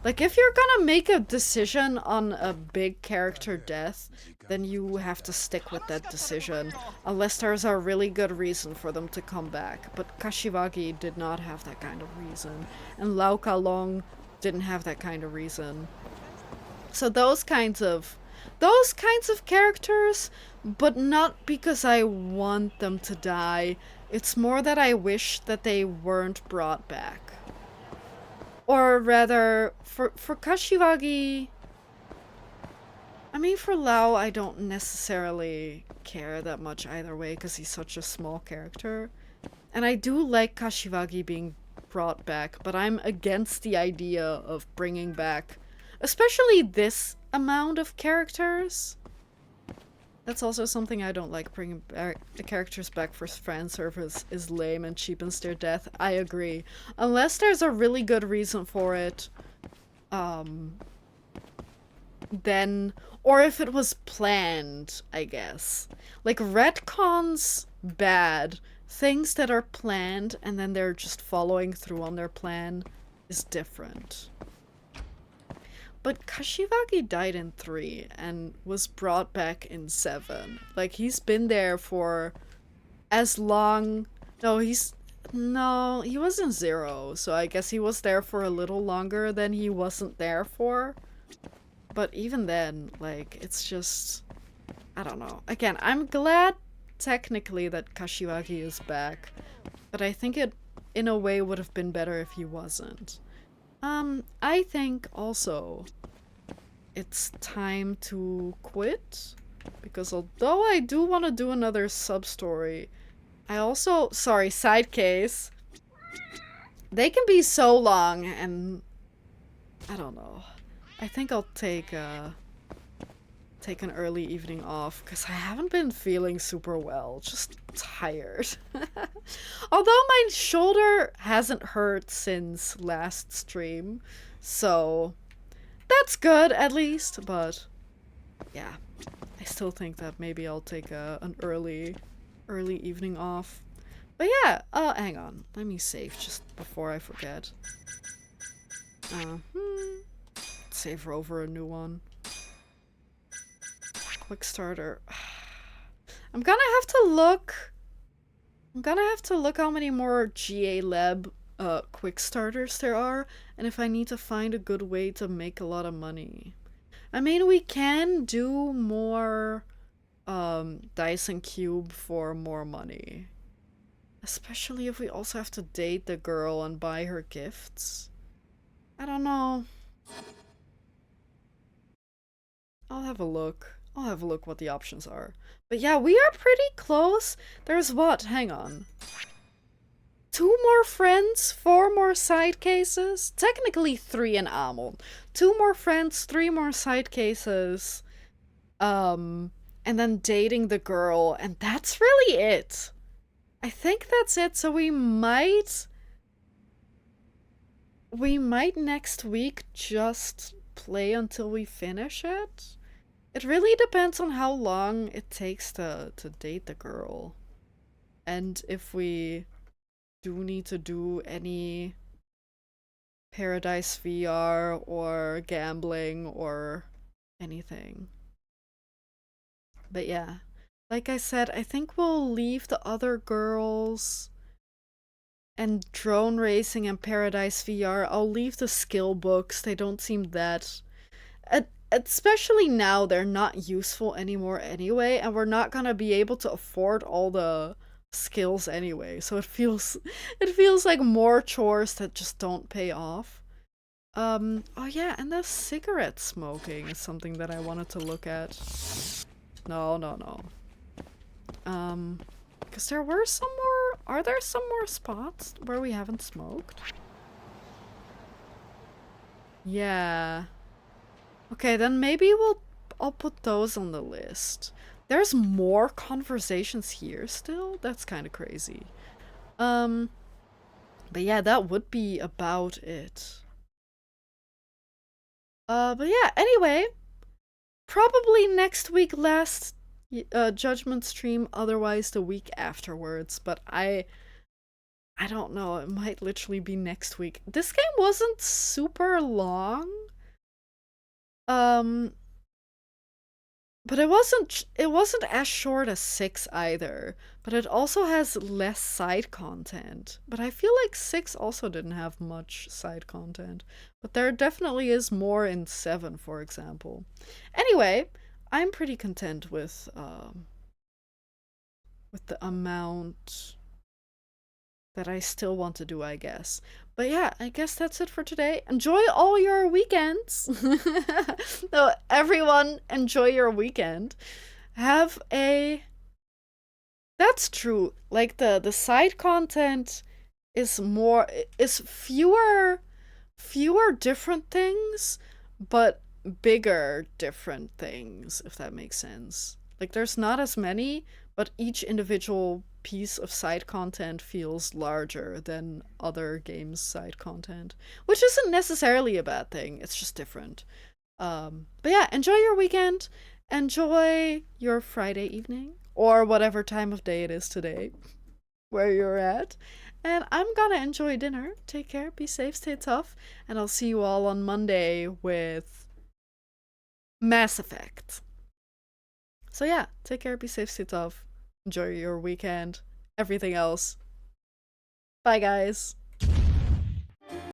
Speaker 1: if you're gonna make a decision on a big character death, then you have to stick with that decision, unless there's a really good reason for them to come back. But Kashiwagi did not have that kind of reason, and Lau Kalong didn't have that kind of reason. So those kinds of characters, but not because I want them to die. It's more that I wish that they weren't brought back. Or rather, for Kashiwagi, I mean, for Lau, I don't necessarily care that much either way because he's such a small character. And I do like Kashiwagi being brought back, but I'm against the idea of bringing back, especially this amount of characters. That's also something I don't like. Bringing back the characters back for fan service is lame and cheapens their death. I agree. Unless there's a really good reason for it, then, or if it was planned, I guess. Like, retcons, bad. Things that are planned and then they're just following through on their plan is different. But Kashiwagi died in 3 and was brought back in 7. Like, he's been there for as long... No, he was in 0, so I guess he was there for a little longer than he wasn't there for. But even then, like, it's just... I don't know. Again, I'm glad technically that Kashiwagi is back, but I think it, in a way, would have been better if he wasn't. I think also it's time to quit, because although I do want to do another sub-story, I also, sorry, side case, they can be so long and I don't know. I think I'll take an early evening off because I haven't been feeling super well, just tired. Although my shoulder hasn't hurt since last stream, so that's good at least, but yeah, I still think that maybe I'll take an early evening off. But yeah, hang on, let me save just before I forget. Save over a new one. Quick starter. I'm gonna have to look how many more GA Lab quick starters there are, and if I need to find a good way to make a lot of money. I mean, we can do more dice and cube for more money. Especially if we also have to date the girl and buy her gifts. I don't know. I'll have a look. I'll have a look what the options are. But yeah, we are pretty close. There's what? Hang on. 2 more friends, 4 more side cases. Technically 3 in Amon. 2 more friends, 3 more side cases. And then dating the girl, and that's really it. I think that's it. So we might next week just play until we finish it. It really depends on how long it takes to date the girl. And if we do need to do any Paradise VR or gambling or anything. But yeah, like I said, I think we'll leave the other girls and drone racing and Paradise VR. I'll leave the skill books. They don't seem that, especially now, they're not useful anymore anyway, and we're not gonna be able to afford all the skills anyway. So it feels like more chores that just don't pay off. Oh yeah, and the cigarette smoking is something that I wanted to look at. No, no, no. Because there were some more. Are there some more spots where we haven't smoked? Yeah. Okay, then maybe I'll put those on the list. There's more conversations here still? That's kind of crazy. Um, but yeah, that would be about it. But yeah, anyway, probably next week last judgment stream, otherwise the week afterwards, but I don't know, it might literally be next week. This game wasn't super long. Um, but it wasn't as short as 6 either. But it also has less side content. But I feel like 6 also didn't have much side content. But there definitely is more in 7, for example. Anyway, I'm pretty content with the amount that I still want to do, I guess. But yeah, I guess that's it for today. Enjoy all your weekends. No, everyone, enjoy your weekend. Have a. That's true. Like the side content is fewer different things, but bigger different things, if that makes sense. Like there's not as many, but each individual piece of side content feels larger than other games' side content, which isn't necessarily a bad thing. It's just different. But yeah, enjoy your weekend. Enjoy your Friday evening or whatever time of day it is today where you're at. And I'm gonna enjoy dinner. Take care, be safe, stay tough, and I'll see you all on Monday with Mass Effect. So yeah, take care, be safe, stay tough, enjoy your weekend, everything else. Bye, guys.